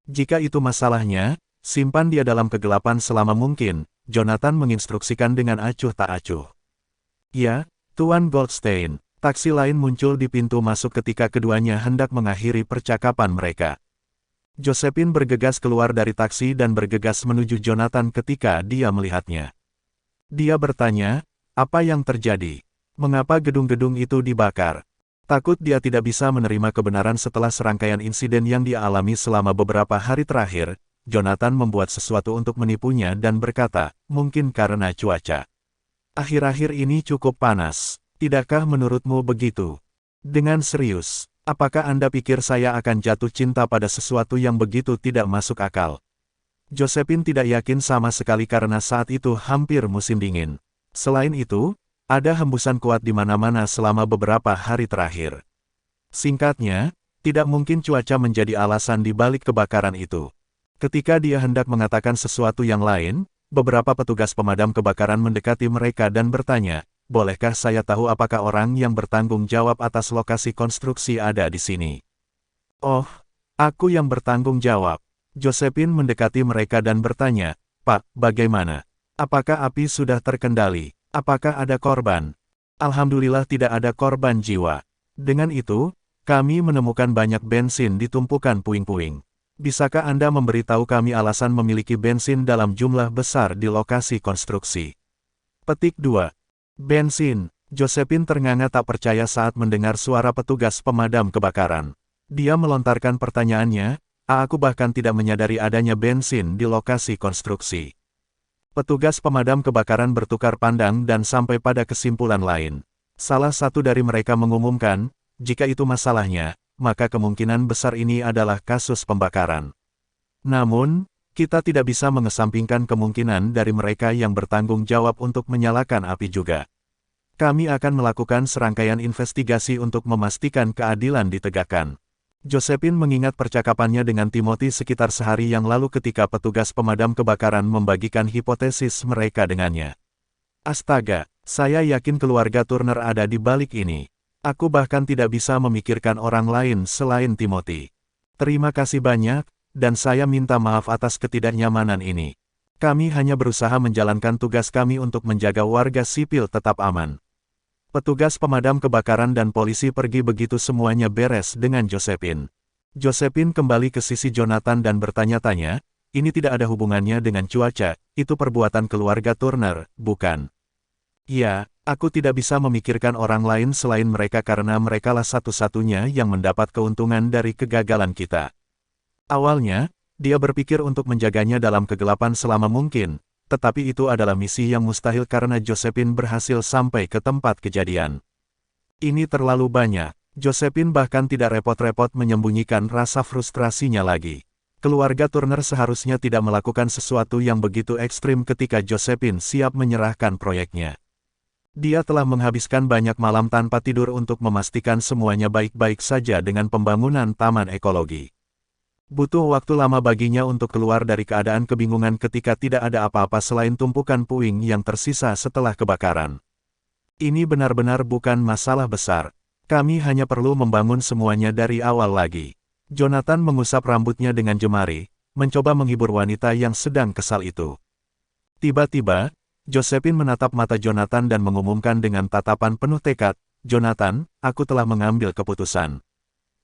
Jika itu masalahnya, simpan dia dalam kegelapan selama mungkin," Jonathan menginstruksikan dengan acuh tak acuh. "Ya, Tuan Goldstein." Taksi lain muncul di pintu masuk ketika keduanya hendak mengakhiri percakapan mereka. Josephine bergegas keluar dari taksi dan bergegas menuju Jonathan ketika dia melihatnya. Dia bertanya, "Apa yang terjadi? Mengapa gedung-gedung itu dibakar?" Takut dia tidak bisa menerima kebenaran setelah serangkaian insiden yang dia alami selama beberapa hari terakhir, Jonathan membuat sesuatu untuk menipunya dan berkata, "Mungkin karena cuaca. Akhir-akhir ini cukup panas. Tidakkah menurutmu begitu?" Dengan serius, "Apakah Anda pikir saya akan jatuh cinta pada sesuatu yang begitu tidak masuk akal?" Josephine tidak yakin sama sekali karena saat itu hampir musim dingin. Selain itu, ada hembusan kuat di mana-mana selama beberapa hari terakhir. Singkatnya, tidak mungkin cuaca menjadi alasan di balik kebakaran itu. Ketika dia hendak mengatakan sesuatu yang lain, beberapa petugas pemadam kebakaran mendekati mereka dan bertanya, "Bolehkah saya tahu apakah orang yang bertanggung jawab atas lokasi konstruksi ada di sini?" "Oh, aku yang bertanggung jawab." Josephine mendekati mereka dan bertanya, "Pak, bagaimana? Apakah api sudah terkendali? Apakah ada korban?" "Alhamdulillah tidak ada korban jiwa. Dengan itu, kami menemukan banyak bensin di tumpukan puing-puing. Bisakah Anda memberitahu kami alasan memiliki bensin dalam jumlah besar di lokasi konstruksi?" Petik 2. Bensin. Josephine ternganga tak percaya saat mendengar suara petugas pemadam kebakaran. Dia melontarkan pertanyaannya, "Aku bahkan tidak menyadari adanya bensin di lokasi konstruksi." Petugas pemadam kebakaran bertukar pandang dan sampai pada kesimpulan lain. Salah satu dari mereka mengumumkan, "Jika itu masalahnya, maka kemungkinan besar ini adalah kasus pembakaran. Namun, kita tidak bisa mengesampingkan kemungkinan dari mereka yang bertanggung jawab untuk menyalakan api juga. Kami akan melakukan serangkaian investigasi untuk memastikan keadilan ditegakkan." Josephine mengingat percakapannya dengan Timothy sekitar sehari yang lalu ketika petugas pemadam kebakaran membagikan hipotesis mereka dengannya. "Astaga, saya yakin keluarga Turner ada di balik ini. Aku bahkan tidak bisa memikirkan orang lain selain Timothy. Terima kasih banyak, dan saya minta maaf atas ketidaknyamanan ini. Kami hanya berusaha menjalankan tugas kami untuk menjaga warga sipil tetap aman." Petugas pemadam kebakaran dan polisi pergi begitu semuanya beres dengan Josephine. Josephine kembali ke sisi Jonathan dan bertanya-tanya, "Ini tidak ada hubungannya dengan cuaca, itu perbuatan keluarga Turner, bukan?" "Ya, aku tidak bisa memikirkan orang lain selain mereka karena merekalah satu-satunya yang mendapat keuntungan dari kegagalan kita. Awalnya, dia berpikir untuk menjaganya dalam kegelapan selama mungkin, tetapi itu adalah misi yang mustahil karena Josephine berhasil sampai ke tempat kejadian. Ini terlalu banyak." Josephine bahkan tidak repot-repot menyembunyikan rasa frustrasinya lagi. Keluarga Turner seharusnya tidak melakukan sesuatu yang begitu ekstrim ketika Josephine siap menyerahkan proyeknya. Dia telah menghabiskan banyak malam tanpa tidur untuk memastikan semuanya baik-baik saja dengan pembangunan taman ekologi. Butuh waktu lama baginya untuk keluar dari keadaan kebingungan ketika tidak ada apa-apa selain tumpukan puing yang tersisa setelah kebakaran. Ini benar-benar bukan masalah besar. Kami hanya perlu membangun semuanya dari awal lagi. Jonathan mengusap rambutnya dengan jemari, mencoba menghibur wanita yang sedang kesal itu. Tiba-tiba, Josephine menatap mata Jonathan dan mengumumkan dengan tatapan penuh tekad, "Jonathan, aku telah mengambil keputusan.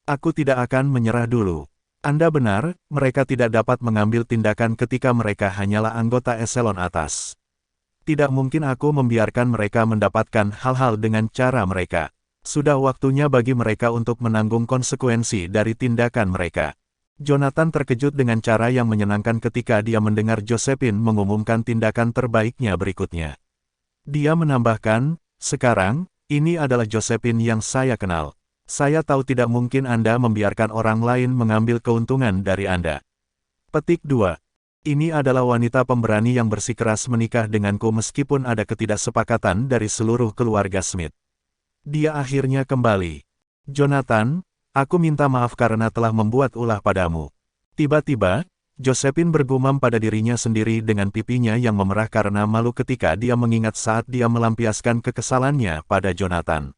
Aku tidak akan menyerah dulu." Anda benar, mereka tidak dapat mengambil tindakan ketika mereka hanyalah anggota eselon atas. Tidak mungkin aku membiarkan mereka mendapatkan hal-hal dengan cara mereka. Sudah waktunya bagi mereka untuk menanggung konsekuensi dari tindakan mereka. Jonathan terkejut dengan cara yang menyenangkan ketika dia mendengar Josephine mengumumkan tindakan terbaiknya berikutnya. Dia menambahkan, "Sekarang, ini adalah Josephine yang saya kenal. Saya tahu tidak mungkin Anda membiarkan orang lain mengambil keuntungan dari Anda." Petik 2. Ini adalah wanita pemberani yang bersikeras menikah denganku meskipun ada ketidaksepakatan dari seluruh keluarga Smith. Dia akhirnya kembali. "Jonathan, aku minta maaf karena telah membuat ulah padamu." Tiba-tiba, Josephine bergumam pada dirinya sendiri dengan pipinya yang memerah karena malu ketika dia mengingat saat dia melampiaskan kekesalannya pada Jonathan.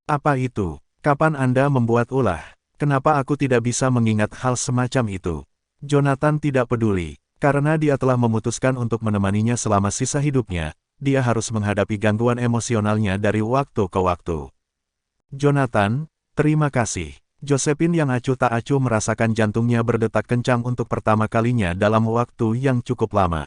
"Apa itu? Kapan Anda membuat ulah? Kenapa aku tidak bisa mengingat hal semacam itu?" Jonathan tidak peduli. Karena dia telah memutuskan untuk menemaninya selama sisa hidupnya, dia harus menghadapi gangguan emosionalnya dari waktu ke waktu. "Jonathan, terima kasih." Josephine yang acuh tak acuh merasakan jantungnya berdetak kencang untuk pertama kalinya dalam waktu yang cukup lama.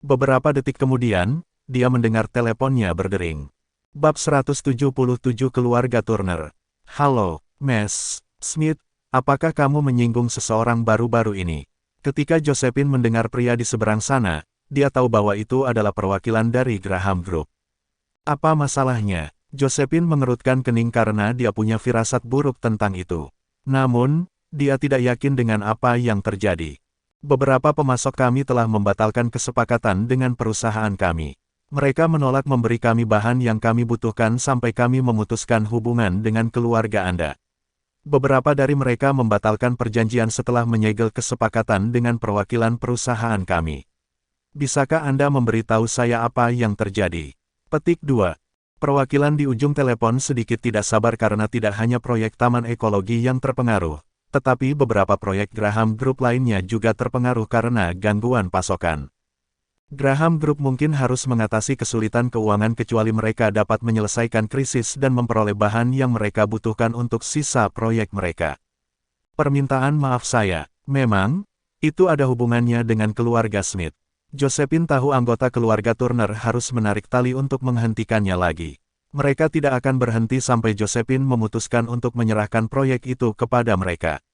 Beberapa detik kemudian, dia mendengar teleponnya berdering. Bab 177 Keluarga Turner. "Halo, Miss Smith, apakah kamu menyinggung seseorang baru-baru ini?" Ketika Josephine mendengar pria di seberang sana, dia tahu bahwa itu adalah perwakilan dari Graham Group. "Apa masalahnya?" Josephine mengerutkan kening karena dia punya firasat buruk tentang itu. Namun, dia tidak yakin dengan apa yang terjadi. "Beberapa pemasok kami telah membatalkan kesepakatan dengan perusahaan kami. Mereka menolak memberi kami bahan yang kami butuhkan sampai kami memutuskan hubungan dengan keluarga Anda. Beberapa dari mereka membatalkan perjanjian setelah menyegel kesepakatan dengan perwakilan perusahaan kami. Bisakah Anda memberitahu saya apa yang terjadi?" Petik 2. Perwakilan di ujung telepon sedikit tidak sabar karena tidak hanya proyek taman ekologi yang terpengaruh, tetapi beberapa proyek Graham Group lainnya juga terpengaruh karena gangguan pasokan. Graham Group mungkin harus mengatasi kesulitan keuangan kecuali mereka dapat menyelesaikan krisis dan memperoleh bahan yang mereka butuhkan untuk sisa proyek mereka. "Permintaan maaf saya, memang, itu ada hubungannya dengan keluarga Smith." Josephine tahu anggota keluarga Turner harus menarik tali untuk menghentikannya lagi. Mereka tidak akan berhenti sampai Josephine memutuskan untuk menyerahkan proyek itu kepada mereka.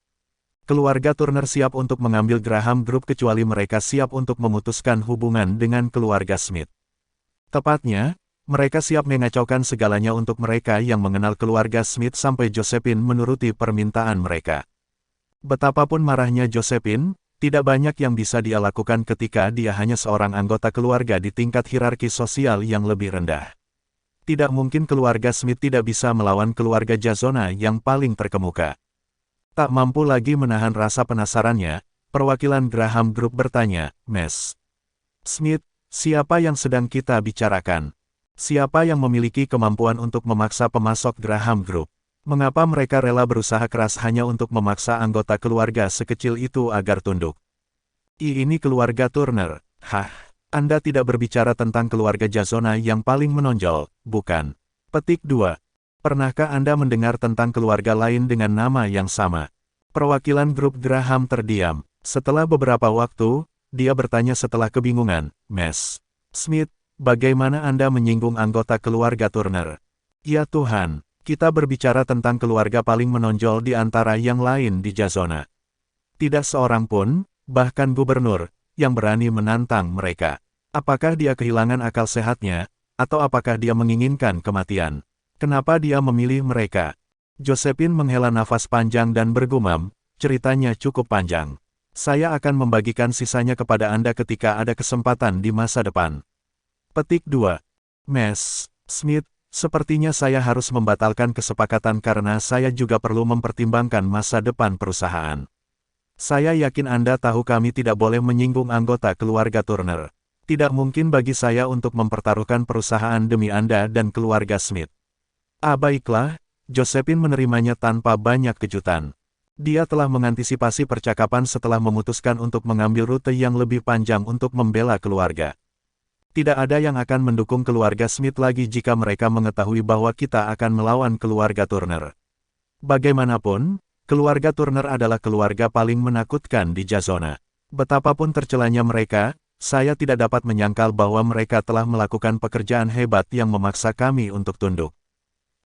Keluarga Turner siap untuk mengambil Graham Group kecuali mereka siap untuk memutuskan hubungan dengan keluarga Smith. Tepatnya, mereka siap mengacaukan segalanya untuk mereka yang mengenal keluarga Smith sampai Josephine menuruti permintaan mereka. Betapapun marahnya Josephine, tidak banyak yang bisa dia lakukan ketika dia hanya seorang anggota keluarga di tingkat hierarki sosial yang lebih rendah. Tidak mungkin keluarga Smith tidak bisa melawan keluarga Jazona yang paling terkemuka. Tak mampu lagi menahan rasa penasarannya, perwakilan Graham Group bertanya, "Miss Smith, siapa yang sedang kita bicarakan? Siapa yang memiliki kemampuan untuk memaksa pemasok Graham Group? Mengapa mereka rela berusaha keras hanya untuk memaksa anggota keluarga sekecil itu agar tunduk?" "Ini keluarga Turner." "Hah, Anda tidak berbicara tentang keluarga Jazona yang paling menonjol, bukan?" Petik 2. Pernahkah Anda mendengar tentang keluarga lain dengan nama yang sama? Perwakilan grup Graham terdiam. Setelah beberapa waktu, dia bertanya setelah kebingungan, "Miss Smith, bagaimana Anda menyinggung anggota keluarga Turner?" "Ya Tuhan, kita berbicara tentang keluarga paling menonjol di antara yang lain di Jazona. Tidak seorang pun, bahkan gubernur, yang berani menantang mereka. Apakah dia kehilangan akal sehatnya, atau apakah dia menginginkan kematian? Kenapa dia memilih mereka?" Josephine menghela nafas panjang dan bergumam, "Ceritanya cukup panjang. Saya akan membagikan sisanya kepada Anda ketika ada kesempatan di masa depan. Petik 2. Ms. Smith, sepertinya saya harus membatalkan kesepakatan karena saya juga perlu mempertimbangkan masa depan perusahaan. Saya yakin Anda tahu kami tidak boleh menyinggung anggota keluarga Turner. Tidak mungkin bagi saya untuk mempertaruhkan perusahaan demi Anda dan keluarga Smith. Baiklah, Josephine menerimanya tanpa banyak kejutan. Dia telah mengantisipasi percakapan setelah memutuskan untuk mengambil rute yang lebih panjang untuk membela keluarga. Tidak ada yang akan mendukung keluarga Smith lagi jika mereka mengetahui bahwa kita akan melawan keluarga Turner. Bagaimanapun, keluarga Turner adalah keluarga paling menakutkan di Jazona. Betapapun tercelanya mereka, saya tidak dapat menyangkal bahwa mereka telah melakukan pekerjaan hebat yang memaksa kami untuk tunduk.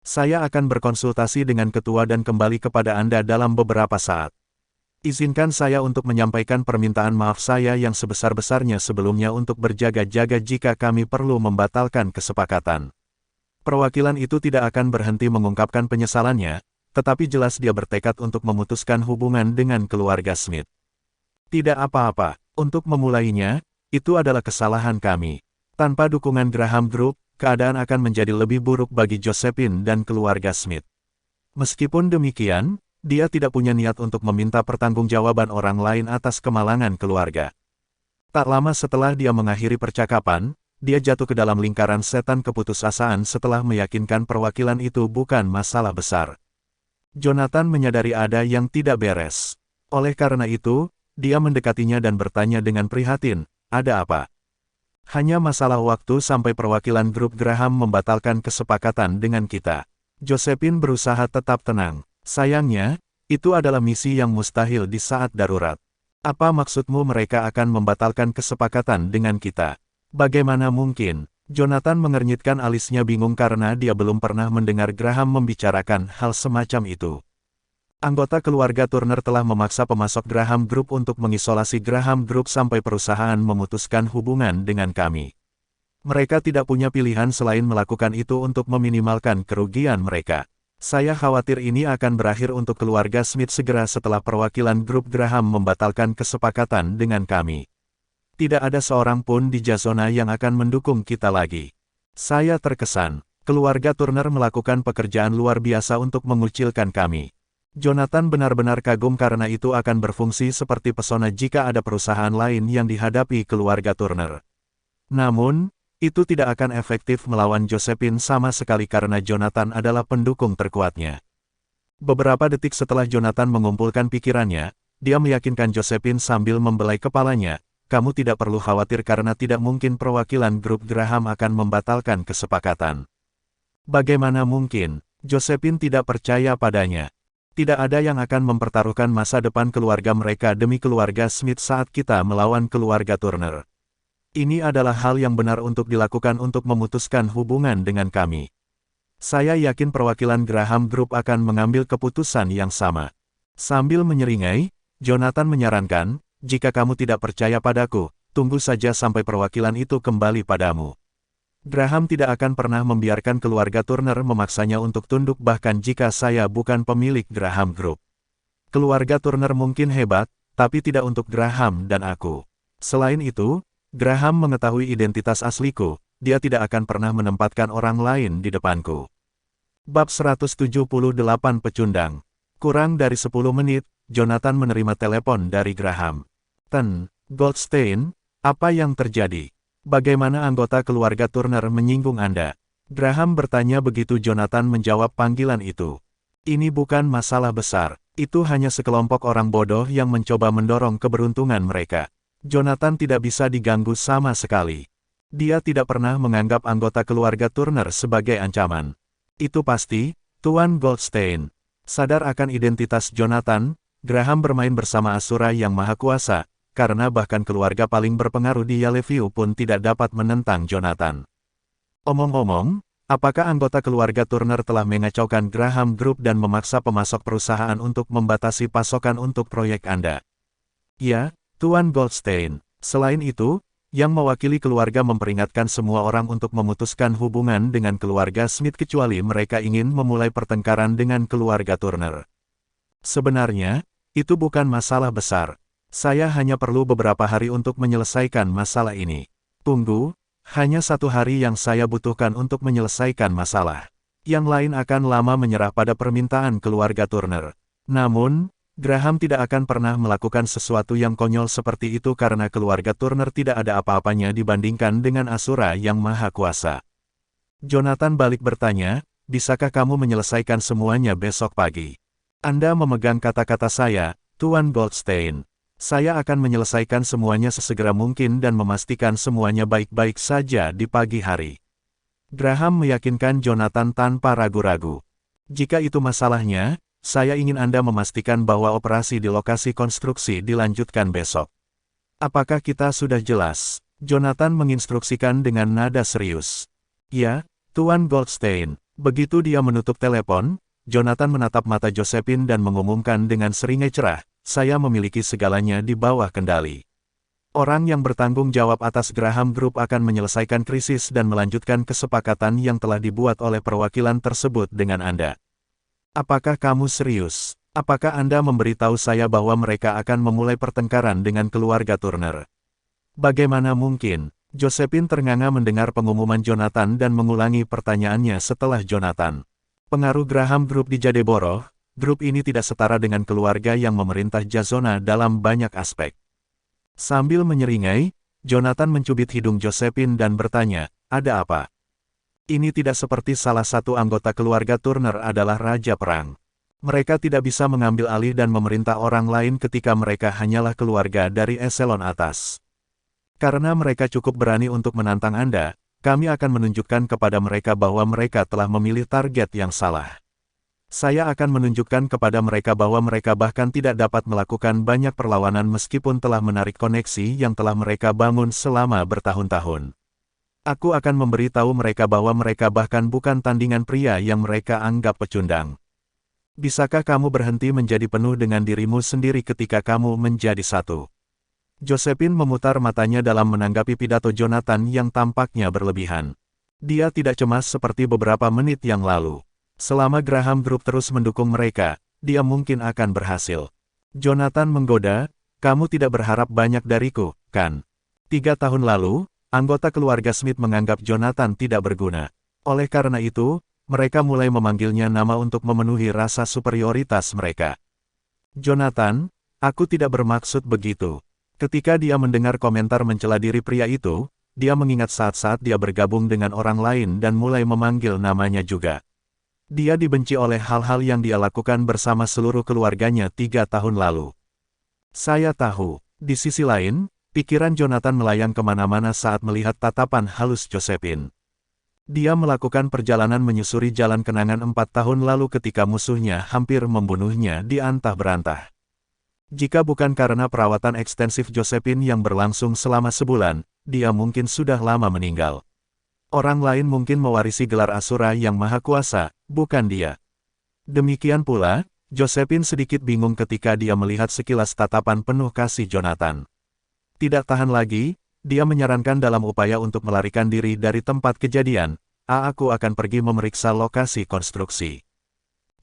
Saya akan berkonsultasi dengan ketua dan kembali kepada Anda dalam beberapa saat. Izinkan saya untuk menyampaikan permintaan maaf saya yang sebesar-besarnya sebelumnya untuk berjaga-jaga jika kami perlu membatalkan kesepakatan. Perwakilan itu tidak akan berhenti mengungkapkan penyesalannya, tetapi jelas dia bertekad untuk memutuskan hubungan dengan keluarga Smith. Tidak apa-apa, untuk memulainya, itu adalah kesalahan kami. Tanpa dukungan Graham Group, keadaan akan menjadi lebih buruk bagi Josephine dan keluarga Smith. Meskipun demikian, dia tidak punya niat untuk meminta pertanggungjawaban orang lain atas kemalangan keluarga. Tak lama setelah dia mengakhiri percakapan, dia jatuh ke dalam lingkaran setan keputusasaan setelah meyakinkan perwakilan itu bukan masalah besar. Jonathan menyadari ada yang tidak beres. Oleh karena itu, dia mendekatinya dan bertanya dengan prihatin, "Ada apa?" Hanya masalah waktu sampai perwakilan grup Graham membatalkan kesepakatan dengan kita. Josephine berusaha tetap tenang. Sayangnya, itu adalah misi yang mustahil di saat darurat. Apa maksudmu mereka akan membatalkan kesepakatan dengan kita? Bagaimana mungkin? Jonathan mengernyitkan alisnya bingung karena dia belum pernah mendengar Graham membicarakan hal semacam itu. Anggota keluarga Turner telah memaksa pemasok Graham Group untuk mengisolasi Graham Group sampai perusahaan memutuskan hubungan dengan kami. Mereka tidak punya pilihan selain melakukan itu untuk meminimalkan kerugian mereka. Saya khawatir ini akan berakhir untuk keluarga Smith segera setelah perwakilan grup Graham membatalkan kesepakatan dengan kami. Tidak ada seorang pun di Jazona yang akan mendukung kita lagi. Saya terkesan, keluarga Turner melakukan pekerjaan luar biasa untuk mengucilkan kami. Jonathan benar-benar kagum karena itu akan berfungsi seperti pesona jika ada perusahaan lain yang dihadapi keluarga Turner. Namun, itu tidak akan efektif melawan Josephine sama sekali karena Jonathan adalah pendukung terkuatnya. Beberapa detik setelah Jonathan mengumpulkan pikirannya, dia meyakinkan Josephine sambil membelai kepalanya, "Kamu tidak perlu khawatir karena tidak mungkin perwakilan grup Graham akan membatalkan kesepakatan." Bagaimana mungkin? Josephine tidak percaya padanya. Tidak ada yang akan mempertaruhkan masa depan keluarga mereka demi keluarga Smith saat kita melawan keluarga Turner. Ini adalah hal yang benar untuk dilakukan untuk memutuskan hubungan dengan kami. Saya yakin perwakilan Graham Group akan mengambil keputusan yang sama. Sambil menyeringai, Jonathan menyarankan, "Jika kamu tidak percaya padaku, tunggu saja sampai perwakilan itu kembali padamu." Graham tidak akan pernah membiarkan keluarga Turner memaksanya untuk tunduk bahkan jika saya bukan pemilik Graham Group. Keluarga Turner mungkin hebat, tapi tidak untuk Graham dan aku. Selain itu, Graham mengetahui identitas asliku, dia tidak akan pernah menempatkan orang lain di depanku. Bab 178 Pecundang. Kurang dari 10 menit, Jonathan menerima telepon dari Graham. "Goldstein, apa yang terjadi? Bagaimana anggota keluarga Turner menyinggung Anda?" Graham bertanya begitu Jonathan menjawab panggilan itu. "Ini bukan masalah besar, itu hanya sekelompok orang bodoh yang mencoba mendorong keberuntungan mereka." Jonathan tidak bisa diganggu sama sekali. Dia tidak pernah menganggap anggota keluarga Turner sebagai ancaman. Itu pasti, Tuan Goldstein. Sadar akan identitas Jonathan, Graham bermain bersama Asura yang Maha Kuasa, karena bahkan keluarga paling berpengaruh di Yellowview pun tidak dapat menentang Jonathan. Omong-omong, apakah anggota keluarga Turner telah mengacaukan Graham Group dan memaksa pemasok perusahaan untuk membatasi pasokan untuk proyek Anda? Ya, Tuan Goldstein. Selain itu, yang mewakili keluarga memperingatkan semua orang untuk memutuskan hubungan dengan keluarga Smith kecuali mereka ingin memulai pertengkaran dengan keluarga Turner. Sebenarnya, itu bukan masalah besar. Saya hanya perlu beberapa hari untuk menyelesaikan masalah ini. Tunggu, hanya 1 hari yang saya butuhkan untuk menyelesaikan masalah. Yang lain akan lama menyerah pada permintaan keluarga Turner. Namun, Graham tidak akan pernah melakukan sesuatu yang konyol seperti itu karena keluarga Turner tidak ada apa-apanya dibandingkan dengan Asura yang Maha Kuasa. Jonathan balik bertanya, bisakah kamu menyelesaikan semuanya besok pagi? Anda memegang kata-kata saya, Tuan Goldstein. Saya akan menyelesaikan semuanya sesegera mungkin dan memastikan semuanya baik-baik saja di pagi hari. Graham meyakinkan Jonathan tanpa ragu-ragu. Jika itu masalahnya, saya ingin Anda memastikan bahwa operasi di lokasi konstruksi dilanjutkan besok. Apakah kita sudah jelas? Jonathan menginstruksikan dengan nada serius. Ya, Tuan Goldstein. Begitu dia menutup telepon, Jonathan menatap mata Josephine dan mengumumkan dengan seringai cerah, saya memiliki segalanya di bawah kendali. Orang yang bertanggung jawab atas Graham Group akan menyelesaikan krisis dan melanjutkan kesepakatan yang telah dibuat oleh perwakilan tersebut dengan Anda. Apakah kamu serius? Apakah Anda memberitahu saya bahwa mereka akan memulai pertengkaran dengan keluarga Turner? Bagaimana mungkin? Josephine ternganga mendengar pengumuman Jonathan dan mengulangi pertanyaannya setelah Jonathan. Pengaruh Graham Group di Jadeborough, grup ini tidak setara dengan keluarga yang memerintah Jazona dalam banyak aspek. Sambil menyeringai, Jonathan mencubit hidung Josephine dan bertanya, ada apa? Ini tidak seperti salah satu anggota keluarga Turner adalah Raja Perang. Mereka tidak bisa mengambil alih dan memerintah orang lain ketika mereka hanyalah keluarga dari eselon atas. Karena mereka cukup berani untuk menantang Anda, kami akan menunjukkan kepada mereka bahwa mereka telah memilih target yang salah. Saya akan menunjukkan kepada mereka bahwa mereka bahkan tidak dapat melakukan banyak perlawanan meskipun telah menarik koneksi yang telah mereka bangun selama bertahun-tahun. Aku akan memberitahu mereka bahwa mereka bahkan bukan tandingan pria yang mereka anggap pecundang. Bisakah kamu berhenti menjadi penuh dengan dirimu sendiri ketika kamu menjadi satu? Josephine memutar matanya dalam menanggapi pidato Jonathan yang tampaknya berlebihan. Dia tidak cemas seperti beberapa menit yang lalu. Selama Graham Group terus mendukung mereka, dia mungkin akan berhasil. Jonathan menggoda, kamu tidak berharap banyak dariku, kan? 3 tahun lalu, anggota keluarga Smith menganggap Jonathan tidak berguna. Oleh karena itu, mereka mulai memanggilnya nama untuk memenuhi rasa superioritas mereka. Jonathan, aku tidak bermaksud begitu. Ketika dia mendengar komentar mencela diri pria itu, dia mengingat saat-saat dia bergabung dengan orang lain dan mulai memanggil namanya juga. Dia dibenci oleh hal-hal yang dia lakukan bersama seluruh keluarganya 3 tahun lalu. Saya tahu. Di sisi lain, pikiran Jonathan melayang kemana-mana saat melihat tatapan halus Josephine. Dia melakukan perjalanan menyusuri jalan kenangan 4 tahun lalu ketika musuhnya hampir membunuhnya di antah berantah. Jika bukan karena perawatan ekstensif Josephine yang berlangsung selama sebulan, dia mungkin sudah lama meninggal. Orang lain mungkin mewarisi gelar Asura yang Maha Kuasa, bukan dia. Demikian pula, Josephine sedikit bingung ketika dia melihat sekilas tatapan penuh kasih Jonathan. Tidak tahan lagi, dia menyarankan dalam upaya untuk melarikan diri dari tempat kejadian, aku akan pergi memeriksa lokasi konstruksi.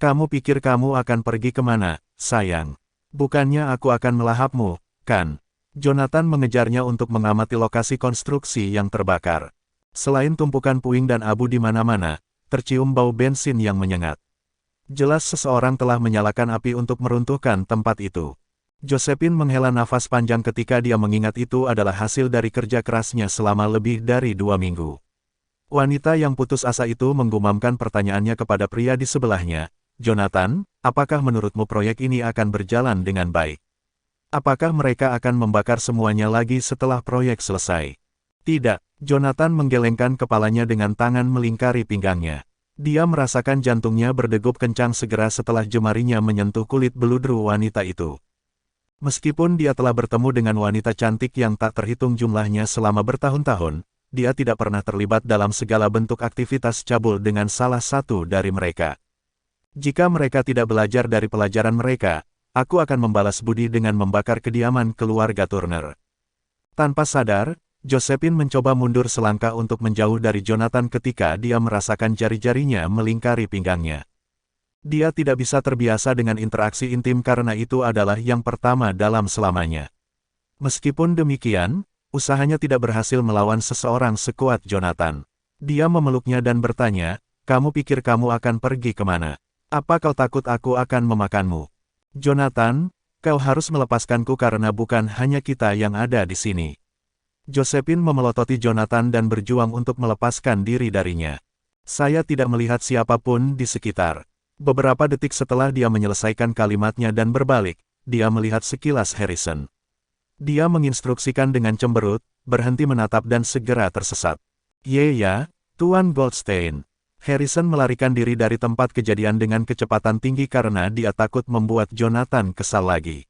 Kamu pikir kamu akan pergi kemana, sayang? Bukannya aku akan melahapmu, kan? Jonathan mengejarnya untuk mengamati lokasi konstruksi yang terbakar. Selain tumpukan puing dan abu di mana-mana, tercium bau bensin yang menyengat. Jelas seseorang telah menyalakan api untuk meruntuhkan tempat itu. Josephine menghela nafas panjang ketika dia mengingat itu adalah hasil dari kerja kerasnya selama lebih dari 2 minggu. Wanita yang putus asa itu menggumamkan pertanyaannya kepada pria di sebelahnya, Jonathan, apakah menurutmu proyek ini akan berjalan dengan baik? Apakah mereka akan membakar semuanya lagi setelah proyek selesai? Tidak. Jonathan menggelengkan kepalanya dengan tangan melingkari pinggangnya. Dia merasakan jantungnya berdegup kencang segera setelah jemarinya menyentuh kulit beludru wanita itu. Meskipun dia telah bertemu dengan wanita cantik yang tak terhitung jumlahnya selama bertahun-tahun, dia tidak pernah terlibat dalam segala bentuk aktivitas cabul dengan salah satu dari mereka. Jika mereka tidak belajar dari pelajaran mereka, aku akan membalas budi dengan membakar kediaman keluarga Turner. Tanpa sadar, Josephine mencoba mundur selangkah untuk menjauh dari Jonathan ketika dia merasakan jari-jarinya melingkari pinggangnya. Dia tidak bisa terbiasa dengan interaksi intim karena itu adalah yang pertama dalam selamanya. Meskipun demikian, usahanya tidak berhasil melawan seseorang sekuat Jonathan. Dia memeluknya dan bertanya, "Kamu pikir kamu akan pergi kemana? Apa kau takut aku akan memakanmu?" "Jonathan, kau harus melepaskanku karena bukan hanya kita yang ada di sini." Josephine memelototi Jonathan dan berjuang untuk melepaskan diri darinya. "Saya tidak melihat siapapun di sekitar." Beberapa detik setelah dia menyelesaikan kalimatnya dan berbalik, dia melihat sekilas Harrison. Dia menginstruksikan dengan cemberut, berhenti menatap dan segera tersesat. Ya, Tuan Goldstein." Harrison melarikan diri dari tempat kejadian dengan kecepatan tinggi karena dia takut membuat Jonathan kesal lagi.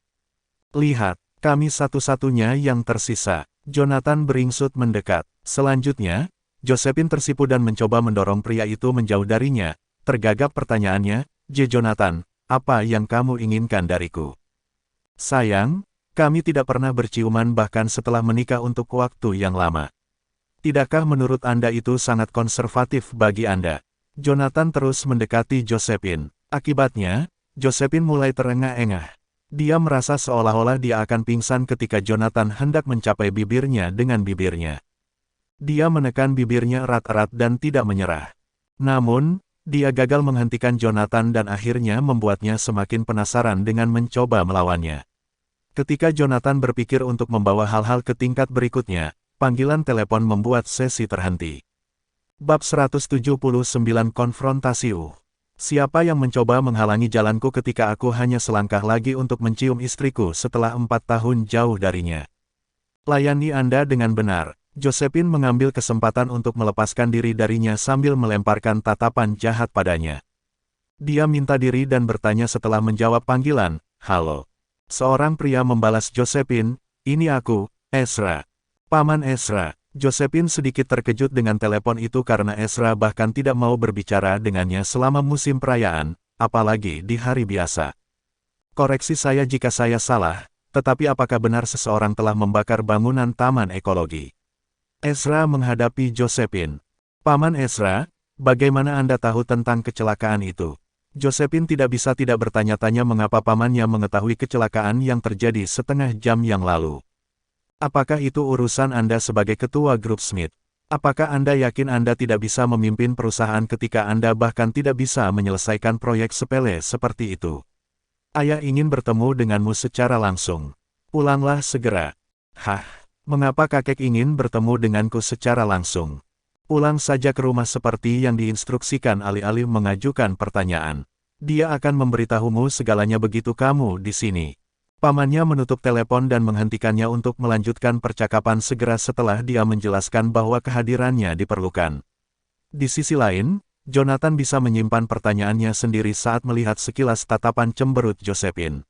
"Lihat, kami satu-satunya yang tersisa." Jonathan beringsut mendekat. Selanjutnya, Josephine tersipu dan mencoba mendorong pria itu menjauh darinya. Tergagap pertanyaannya, Jonathan, apa yang kamu inginkan dariku?" "Sayang, kami tidak pernah berciuman bahkan setelah menikah untuk waktu yang lama. Tidakkah menurut Anda itu sangat konservatif bagi Anda?" Jonathan terus mendekati Josephine. Akibatnya, Josephine mulai terengah-engah. Dia merasa seolah-olah dia akan pingsan ketika Jonathan hendak mencapai bibirnya dengan bibirnya. Dia menekan bibirnya erat-erat dan tidak menyerah. Namun, dia gagal menghentikan Jonathan dan akhirnya membuatnya semakin penasaran dengan mencoba melawannya. Ketika Jonathan berpikir untuk membawa hal-hal ke tingkat berikutnya, panggilan telepon membuat sesi terhenti. Bab 179 Konfrontasi. Siapa yang mencoba menghalangi jalanku ketika aku hanya selangkah lagi untuk mencium istriku setelah 4 tahun jauh darinya? Layani Anda dengan benar. Josephine mengambil kesempatan untuk melepaskan diri darinya sambil melemparkan tatapan jahat padanya. Dia minta diri dan bertanya setelah menjawab panggilan, "Halo." Seorang pria membalas Josephine, "Ini aku, Ezra." "Paman Ezra." Josephine sedikit terkejut dengan telepon itu karena Ezra bahkan tidak mau berbicara dengannya selama musim perayaan, apalagi di hari biasa. "Koreksi saya jika saya salah, tetapi apakah benar seseorang telah membakar bangunan Taman Ekologi?" Ezra menghadapi Josephine. "Paman Ezra, bagaimana Anda tahu tentang kecelakaan itu?" Josephine tidak bisa tidak bertanya-tanya mengapa pamannya mengetahui kecelakaan yang terjadi setengah jam yang lalu. "Apakah itu urusan Anda sebagai ketua grup Smith? Apakah Anda yakin Anda tidak bisa memimpin perusahaan ketika Anda bahkan tidak bisa menyelesaikan proyek sepele seperti itu? Ayah ingin bertemu denganmu secara langsung. Pulanglah segera." "Hah? Mengapa kakek ingin bertemu denganku secara langsung? Pulang saja ke rumah seperti yang diinstruksikan." Alih-alih mengajukan pertanyaan, "Dia akan memberitahumu segalanya begitu kamu di sini." Pamannya menutup telepon dan menghentikannya untuk melanjutkan percakapan segera setelah dia menjelaskan bahwa kehadirannya diperlukan. Di sisi lain, Jonathan bisa menyimpan pertanyaannya sendiri saat melihat sekilas tatapan cemberut Josephine.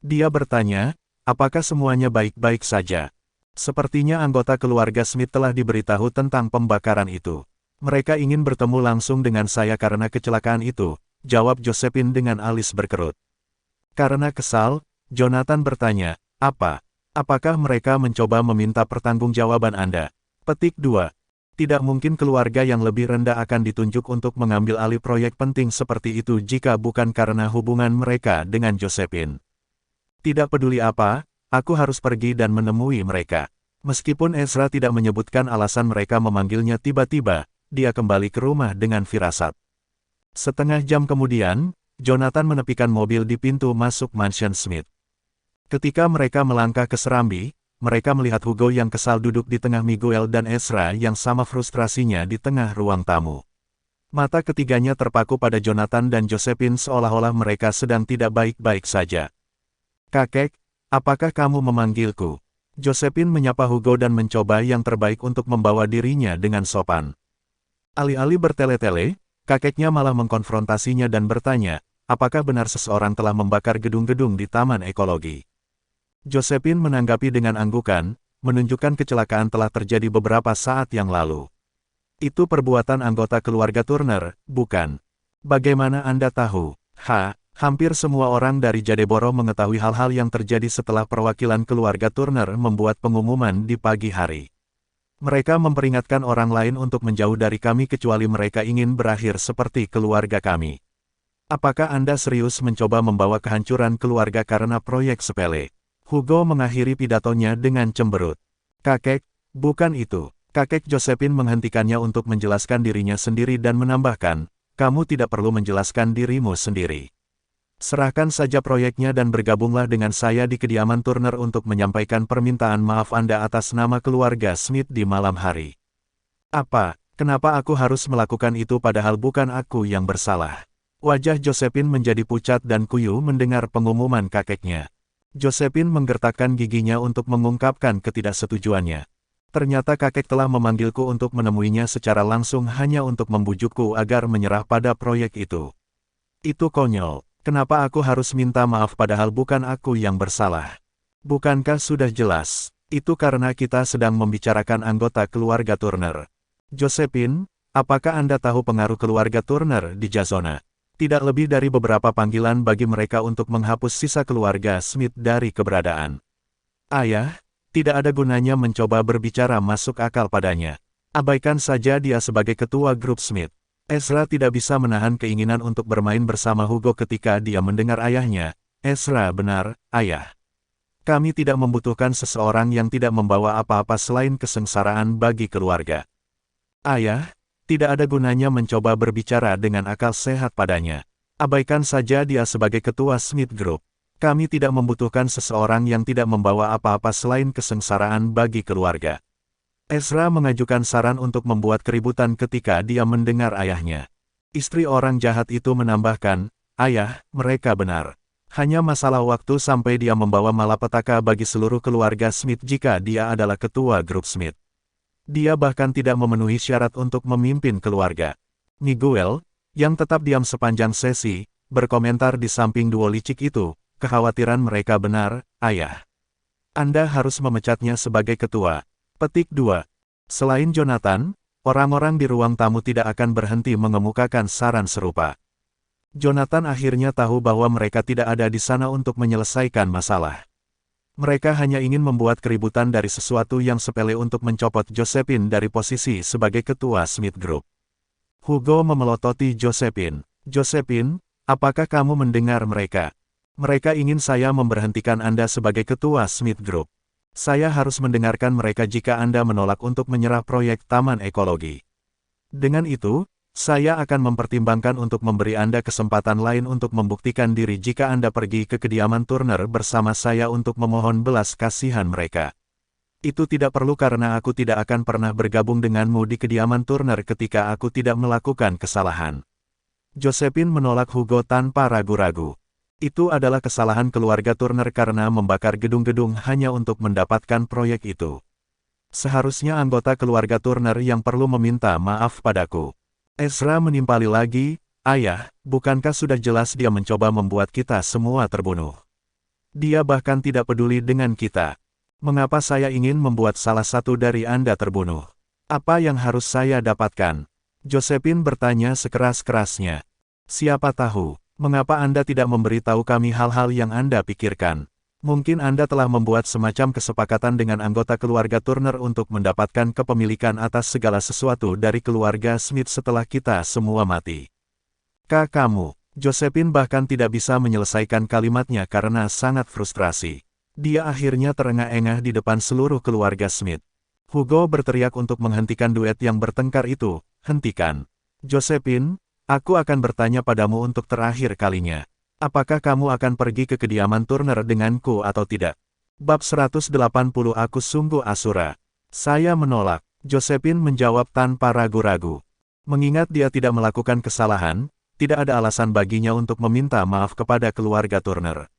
Dia bertanya, "Apakah semuanya baik-baik saja?" Sepertinya anggota keluarga Smith telah diberitahu tentang pembakaran itu. "Mereka ingin bertemu langsung dengan saya karena kecelakaan itu," jawab Josephine dengan alis berkerut. Karena kesal, Jonathan bertanya, Apakah mereka mencoba meminta pertanggungjawaban Anda?" Petik 2. Tidak mungkin keluarga yang lebih rendah akan ditunjuk untuk mengambil alih proyek penting seperti itu jika bukan karena hubungan mereka dengan Josephine. "Tidak peduli apa, aku harus pergi dan menemui mereka." Meskipun Ezra tidak menyebutkan alasan mereka memanggilnya tiba-tiba, dia kembali ke rumah dengan firasat. Setengah jam kemudian, Jonathan menepikan mobil di pintu masuk mansion Smith. Ketika mereka melangkah ke serambi, mereka melihat Hugo yang kesal duduk di tengah Miguel dan Ezra yang sama frustrasinya di tengah ruang tamu. Mata ketiganya terpaku pada Jonathan dan Josephine seolah-olah mereka sedang tidak baik-baik saja. "Kakek, apakah kamu memanggilku?" Josephine menyapa Hugo dan mencoba yang terbaik untuk membawa dirinya dengan sopan. Alih-alih bertele-tele, kakeknya malah mengkonfrontasinya dan bertanya, "Apakah benar seseorang telah membakar gedung-gedung di Taman Ekologi?" Josephine menanggapi dengan anggukan, menunjukkan kecelakaan telah terjadi beberapa saat yang lalu. "Itu perbuatan anggota keluarga Turner, bukan?" "Bagaimana Anda tahu?" Hampir semua orang dari Jadeboro mengetahui hal-hal yang terjadi setelah perwakilan keluarga Turner membuat pengumuman di pagi hari. "Mereka memperingatkan orang lain untuk menjauh dari kami kecuali mereka ingin berakhir seperti keluarga kami." "Apakah Anda serius mencoba membawa kehancuran keluarga karena proyek sepele?" Hugo mengakhiri pidatonya dengan cemberut. Kakek, bukan itu. Kakek Josephine menghentikannya untuk menjelaskan dirinya sendiri dan menambahkan, kamu tidak perlu menjelaskan dirimu sendiri. Serahkan saja proyeknya dan bergabunglah dengan saya di kediaman Turner untuk menyampaikan permintaan maaf Anda atas nama keluarga Smith di malam hari. Apa? Kenapa aku harus melakukan itu padahal bukan aku yang bersalah? Wajah Josephine menjadi pucat dan kuyu mendengar pengumuman kakeknya. Josephine menggertakkan giginya untuk mengungkapkan ketidaksetujuannya. Ternyata kakek telah memanggilku untuk menemuinya secara langsung hanya untuk membujukku agar menyerah pada proyek itu. Itu konyol. Kenapa aku harus minta maaf padahal bukan aku yang bersalah? Bukankah sudah jelas? Itu karena kita sedang membicarakan anggota keluarga Turner. Josephine, apakah Anda tahu pengaruh keluarga Turner di Jazona? Tidak lebih dari beberapa panggilan bagi mereka untuk menghapus sisa keluarga Smith dari keberadaan. Ayah, tidak ada gunanya mencoba berbicara masuk akal padanya. Abaikan saja dia sebagai ketua grup Smith. Ezra tidak bisa menahan keinginan untuk bermain bersama Hugo ketika dia mendengar ayahnya. Ezra, benar, ayah. Kami tidak membutuhkan seseorang yang tidak membawa apa-apa selain kesengsaraan bagi keluarga. Ayah, tidak ada gunanya mencoba berbicara dengan akal sehat padanya. Abaikan saja dia sebagai ketua Smith Group. Kami tidak membutuhkan seseorang yang tidak membawa apa-apa selain kesengsaraan bagi keluarga. Ezra mengajukan saran untuk membuat keributan ketika dia mendengar ayahnya. Istri orang jahat itu menambahkan, ayah, mereka benar. Hanya masalah waktu sampai dia membawa malapetaka bagi seluruh keluarga Smith jika dia adalah ketua grup Smith. Dia bahkan tidak memenuhi syarat untuk memimpin keluarga. Miguel, yang tetap diam sepanjang sesi, berkomentar di samping duo licik itu, kekhawatiran mereka benar, ayah. Anda harus memecatnya sebagai ketua. Petik 2. Selain Jonathan, orang-orang di ruang tamu tidak akan berhenti mengemukakan saran serupa. Jonathan akhirnya tahu bahwa mereka tidak ada di sana untuk menyelesaikan masalah. Mereka hanya ingin membuat keributan dari sesuatu yang sepele untuk mencopot Josephine dari posisi sebagai ketua Smith Group. Hugo memelototi Josephine. Josephine, apakah kamu mendengar mereka? Mereka ingin saya memberhentikan Anda sebagai ketua Smith Group. Saya harus mendengarkan mereka jika Anda menolak untuk menyerah proyek Taman Ekologi. Dengan itu, saya akan mempertimbangkan untuk memberi Anda kesempatan lain untuk membuktikan diri jika Anda pergi ke kediaman Turner bersama saya untuk memohon belas kasihan mereka. Itu tidak perlu karena aku tidak akan pernah bergabung denganmu di kediaman Turner ketika aku tidak melakukan kesalahan. Josephine menolak Hugo tanpa ragu-ragu. Itu adalah kesalahan keluarga Turner karena membakar gedung-gedung hanya untuk mendapatkan proyek itu. Seharusnya anggota keluarga Turner yang perlu meminta maaf padaku. Ezra menimpali lagi, ayah, bukankah sudah jelas dia mencoba membuat kita semua terbunuh? Dia bahkan tidak peduli dengan kita. Mengapa saya ingin membuat salah satu dari Anda terbunuh? Apa yang harus saya dapatkan? Josephine bertanya sekeras-kerasnya. Siapa tahu? Mengapa Anda tidak memberitahu kami hal-hal yang Anda pikirkan? Mungkin Anda telah membuat semacam kesepakatan dengan anggota keluarga Turner untuk mendapatkan kepemilikan atas segala sesuatu dari keluarga Smith setelah kita semua mati. Kamu, Josephine bahkan tidak bisa menyelesaikan kalimatnya karena sangat frustrasi. Dia akhirnya terengah-engah di depan seluruh keluarga Smith. Hugo berteriak untuk menghentikan duet yang bertengkar itu, hentikan. Josephine, aku akan bertanya padamu untuk terakhir kalinya. Apakah kamu akan pergi ke kediaman Turner denganku atau tidak? Bab 180 Aku sungguh Asura. Saya menolak. Josephine menjawab tanpa ragu-ragu. Mengingat dia tidak melakukan kesalahan, tidak ada alasan baginya untuk meminta maaf kepada keluarga Turner.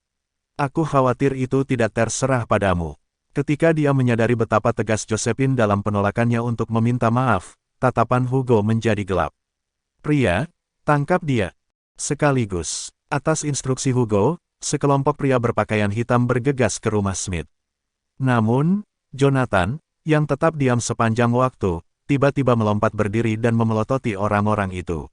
Aku khawatir itu tidak terserah padamu. Ketika dia menyadari betapa tegas Josephine dalam penolakannya untuk meminta maaf, tatapan Hugo menjadi gelap. Pria, tangkap dia. Sekaligus, atas instruksi Hugo, sekelompok pria berpakaian hitam bergegas ke rumah Smith. Namun, Jonathan, yang tetap diam sepanjang waktu, tiba-tiba melompat berdiri dan memelototi orang-orang itu.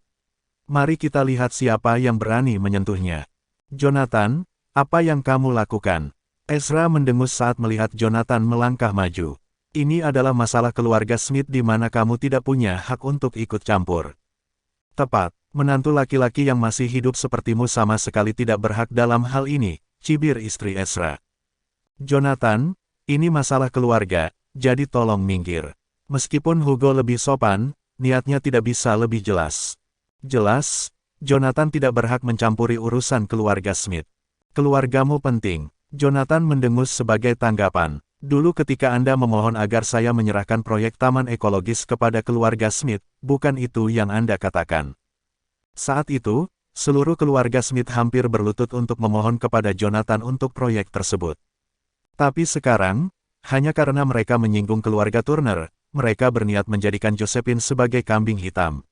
Mari kita lihat siapa yang berani menyentuhnya. Jonathan, apa yang kamu lakukan? Ezra mendengus saat melihat Jonathan melangkah maju. Ini adalah masalah keluarga Smith di mana kamu tidak punya hak untuk ikut campur. Tepat, menantu laki-laki yang masih hidup sepertimu sama sekali tidak berhak dalam hal ini, cibir istri Ezra. Jonathan, ini masalah keluarga, jadi tolong minggir. Meskipun Hugo lebih sopan, niatnya tidak bisa lebih jelas. Jelas, Jonathan tidak berhak mencampuri urusan keluarga Smith. Keluargamu penting. Jonathan mendengus sebagai tanggapan. Dulu ketika Anda memohon agar saya menyerahkan proyek taman ekologis kepada keluarga Smith, bukan itu yang Anda katakan. Saat itu, seluruh keluarga Smith hampir berlutut untuk memohon kepada Jonathan untuk proyek tersebut. Tapi sekarang, hanya karena mereka menyinggung keluarga Turner, mereka berniat menjadikan Josephine sebagai kambing hitam.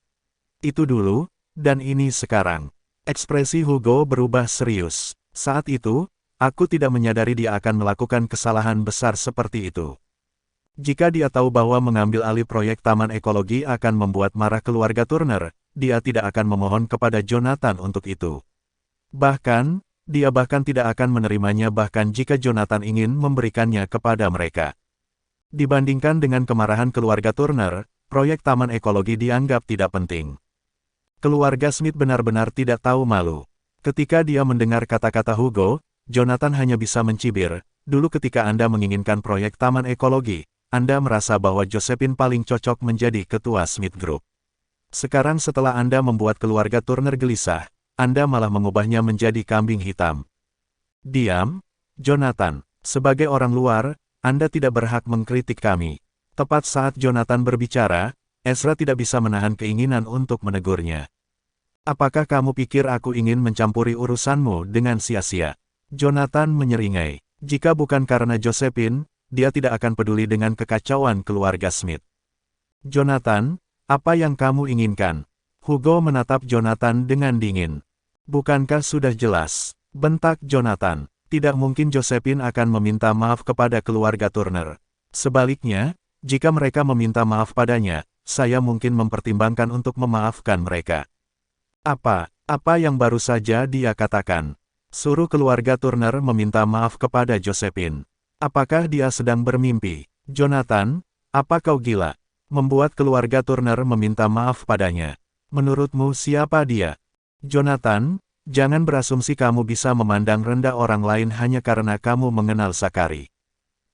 Itu dulu, dan ini sekarang. Ekspresi Hugo berubah serius. Saat itu, aku tidak menyadari dia akan melakukan kesalahan besar seperti itu. Jika dia tahu bahwa mengambil alih proyek taman ekologi akan membuat marah keluarga Turner, dia tidak akan memohon kepada Jonathan untuk itu. Bahkan, dia bahkan tidak akan menerimanya bahkan jika Jonathan ingin memberikannya kepada mereka. Dibandingkan dengan kemarahan keluarga Turner, proyek taman ekologi dianggap tidak penting. Keluarga Smith benar-benar tidak tahu malu. Ketika dia mendengar kata-kata Hugo, Jonathan hanya bisa mencibir. Dulu ketika Anda menginginkan proyek taman ekologi, Anda merasa bahwa Josephine paling cocok menjadi ketua Smith Group. Sekarang setelah Anda membuat keluarga Turner gelisah, Anda malah mengubahnya menjadi kambing hitam. Diam, Jonathan. Sebagai orang luar, Anda tidak berhak mengkritik kami. Tepat saat Jonathan berbicara, Ezra tidak bisa menahan keinginan untuk menegurnya. Apakah kamu pikir aku ingin mencampuri urusanmu dengan sia-sia? Jonathan menyeringai. Jika bukan karena Josephine, dia tidak akan peduli dengan kekacauan keluarga Smith. Jonathan, apa yang kamu inginkan? Hugo menatap Jonathan dengan dingin. Bukankah sudah jelas? Bentak Jonathan. Tidak mungkin Josephine akan meminta maaf kepada keluarga Turner. Sebaliknya, jika mereka meminta maaf padanya, saya mungkin mempertimbangkan untuk memaafkan mereka. Apa yang baru saja dia katakan? Suruh keluarga Turner meminta maaf kepada Josephine. Apakah dia sedang bermimpi? Jonathan, apa kau gila? Membuat keluarga Turner meminta maaf padanya. Menurutmu siapa dia? Jonathan, jangan berasumsi kamu bisa memandang rendah orang lain hanya karena kamu mengenal Zachary.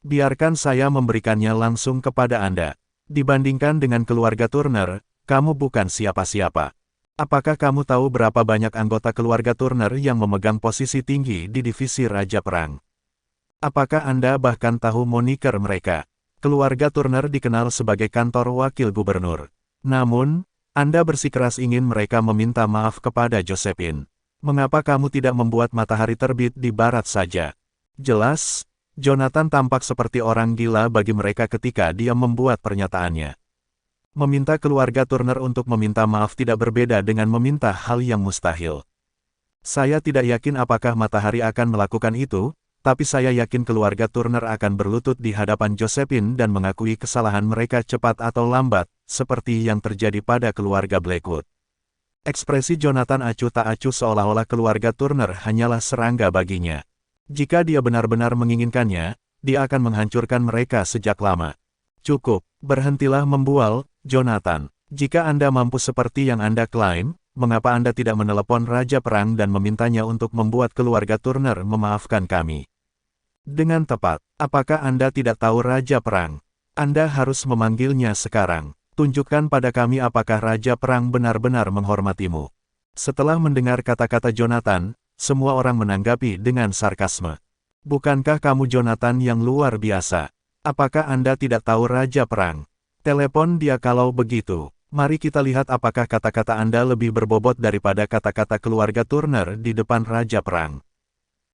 Biarkan saya memberikannya langsung kepada Anda. Dibandingkan dengan keluarga Turner, kamu bukan siapa-siapa. Apakah kamu tahu berapa banyak anggota keluarga Turner yang memegang posisi tinggi di divisi Raja Perang? Apakah Anda bahkan tahu moniker mereka? Keluarga Turner dikenal sebagai kantor wakil gubernur. Namun, Anda bersikeras ingin mereka meminta maaf kepada Josephine. Mengapa kamu tidak membuat matahari terbit di barat saja? Jelas, Jonathan tampak seperti orang gila bagi mereka ketika dia membuat pernyataannya. Meminta keluarga Turner untuk meminta maaf tidak berbeda dengan meminta hal yang mustahil. Saya tidak yakin apakah matahari akan melakukan itu, tapi saya yakin keluarga Turner akan berlutut di hadapan Josephine dan mengakui kesalahan mereka cepat atau lambat, seperti yang terjadi pada keluarga Blackwood. Ekspresi Jonathan acuh tak acuh seolah-olah keluarga Turner hanyalah serangga baginya. Jika dia benar-benar menginginkannya, dia akan menghancurkan mereka sejak lama. Cukup, berhentilah membual, Jonathan. Jika Anda mampu seperti yang Anda klaim, mengapa Anda tidak menelepon Raja Perang dan memintanya untuk membuat keluarga Turner memaafkan kami? Dengan tepat, apakah Anda tidak tahu Raja Perang? Anda harus memanggilnya sekarang. Tunjukkan pada kami apakah Raja Perang benar-benar menghormatimu. Setelah mendengar kata-kata Jonathan, semua orang menanggapi dengan sarkasme. Bukankah kamu Jonathan yang luar biasa? Apakah Anda tidak tahu Raja Perang? Telepon dia kalau begitu. Mari kita lihat apakah kata-kata Anda lebih berbobot daripada kata-kata keluarga Turner di depan Raja Perang.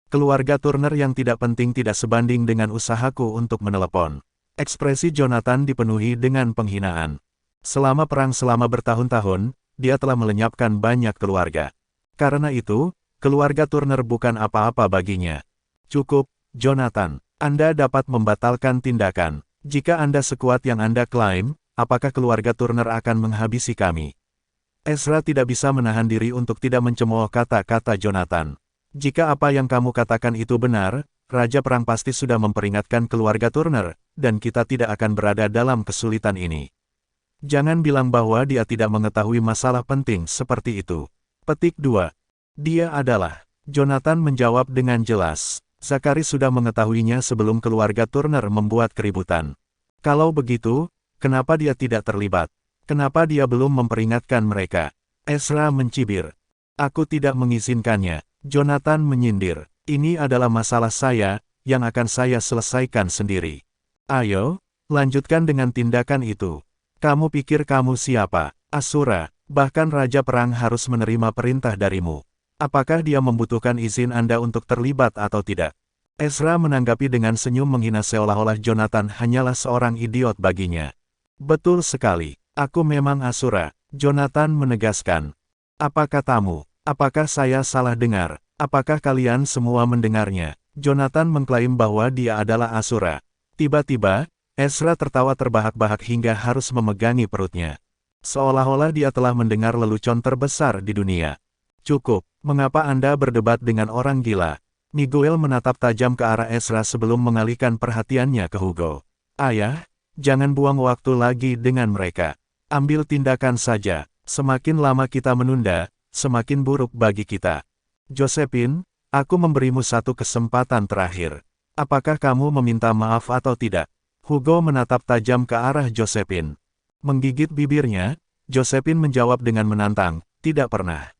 Keluarga Turner yang tidak penting tidak sebanding dengan usahaku untuk menelepon. Ekspresi Jonathan dipenuhi dengan penghinaan. Selama perang selama bertahun-tahun, dia telah melenyapkan banyak keluarga. Karena itu, keluarga Turner bukan apa-apa baginya. Cukup, Jonathan. Anda dapat membatalkan tindakan. Jika Anda sekuat yang Anda klaim, apakah keluarga Turner akan menghabisi kami? Ezra tidak bisa menahan diri untuk tidak mencemooh kata-kata Jonathan. Jika apa yang kamu katakan itu benar, Raja Perang pasti sudah memperingatkan keluarga Turner, dan kita tidak akan berada dalam kesulitan ini. Jangan bilang bahwa dia tidak mengetahui masalah penting seperti itu. Petik 2. Dia adalah. Jonathan menjawab dengan jelas. Zachary sudah mengetahuinya sebelum keluarga Turner membuat keributan. Kalau begitu, kenapa dia tidak terlibat? Kenapa dia belum memperingatkan mereka? Ezra mencibir. Aku tidak mengizinkannya. Jonathan menyindir. Ini adalah masalah saya, yang akan saya selesaikan sendiri. Ayo, lanjutkan dengan tindakan itu. Kamu pikir kamu siapa? Asura, bahkan Raja Perang harus menerima perintah darimu. Apakah dia membutuhkan izin Anda untuk terlibat atau tidak? Ezra menanggapi dengan senyum menghina seolah-olah Jonathan hanyalah seorang idiot baginya. Betul sekali, aku memang Asura, Jonathan menegaskan. Apa katamu? Apakah saya salah dengar? Apakah kalian semua mendengarnya? Jonathan mengklaim bahwa dia adalah Asura. Tiba-tiba, Ezra tertawa terbahak-bahak hingga harus memegangi perutnya. Seolah-olah dia telah mendengar lelucon terbesar di dunia. Cukup, mengapa Anda berdebat dengan orang gila? Miguel menatap tajam ke arah Ezra sebelum mengalihkan perhatiannya ke Hugo. Ayah, jangan buang waktu lagi dengan mereka. Ambil tindakan saja, semakin lama kita menunda, semakin buruk bagi kita. Josephine, aku memberimu satu kesempatan terakhir. Apakah kamu meminta maaf atau tidak? Hugo menatap tajam ke arah Josephine. Menggigit bibirnya, Josephine menjawab dengan menantang, tidak pernah.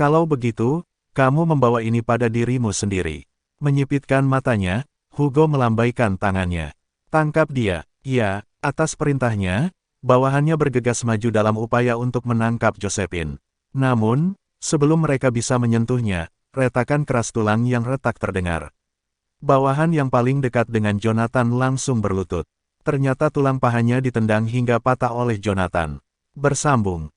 Kalau begitu, kamu membawa ini pada dirimu sendiri. Menyipitkan matanya, Hugo melambaikan tangannya. Tangkap dia. Ya, atas perintahnya, bawahannya bergegas maju dalam upaya untuk menangkap Josephine. Namun, sebelum mereka bisa menyentuhnya, retakan keras tulang yang retak terdengar. Bawahan yang paling dekat dengan Jonathan langsung berlutut. Ternyata tulang pahanya ditendang hingga patah oleh Jonathan. Bersambung.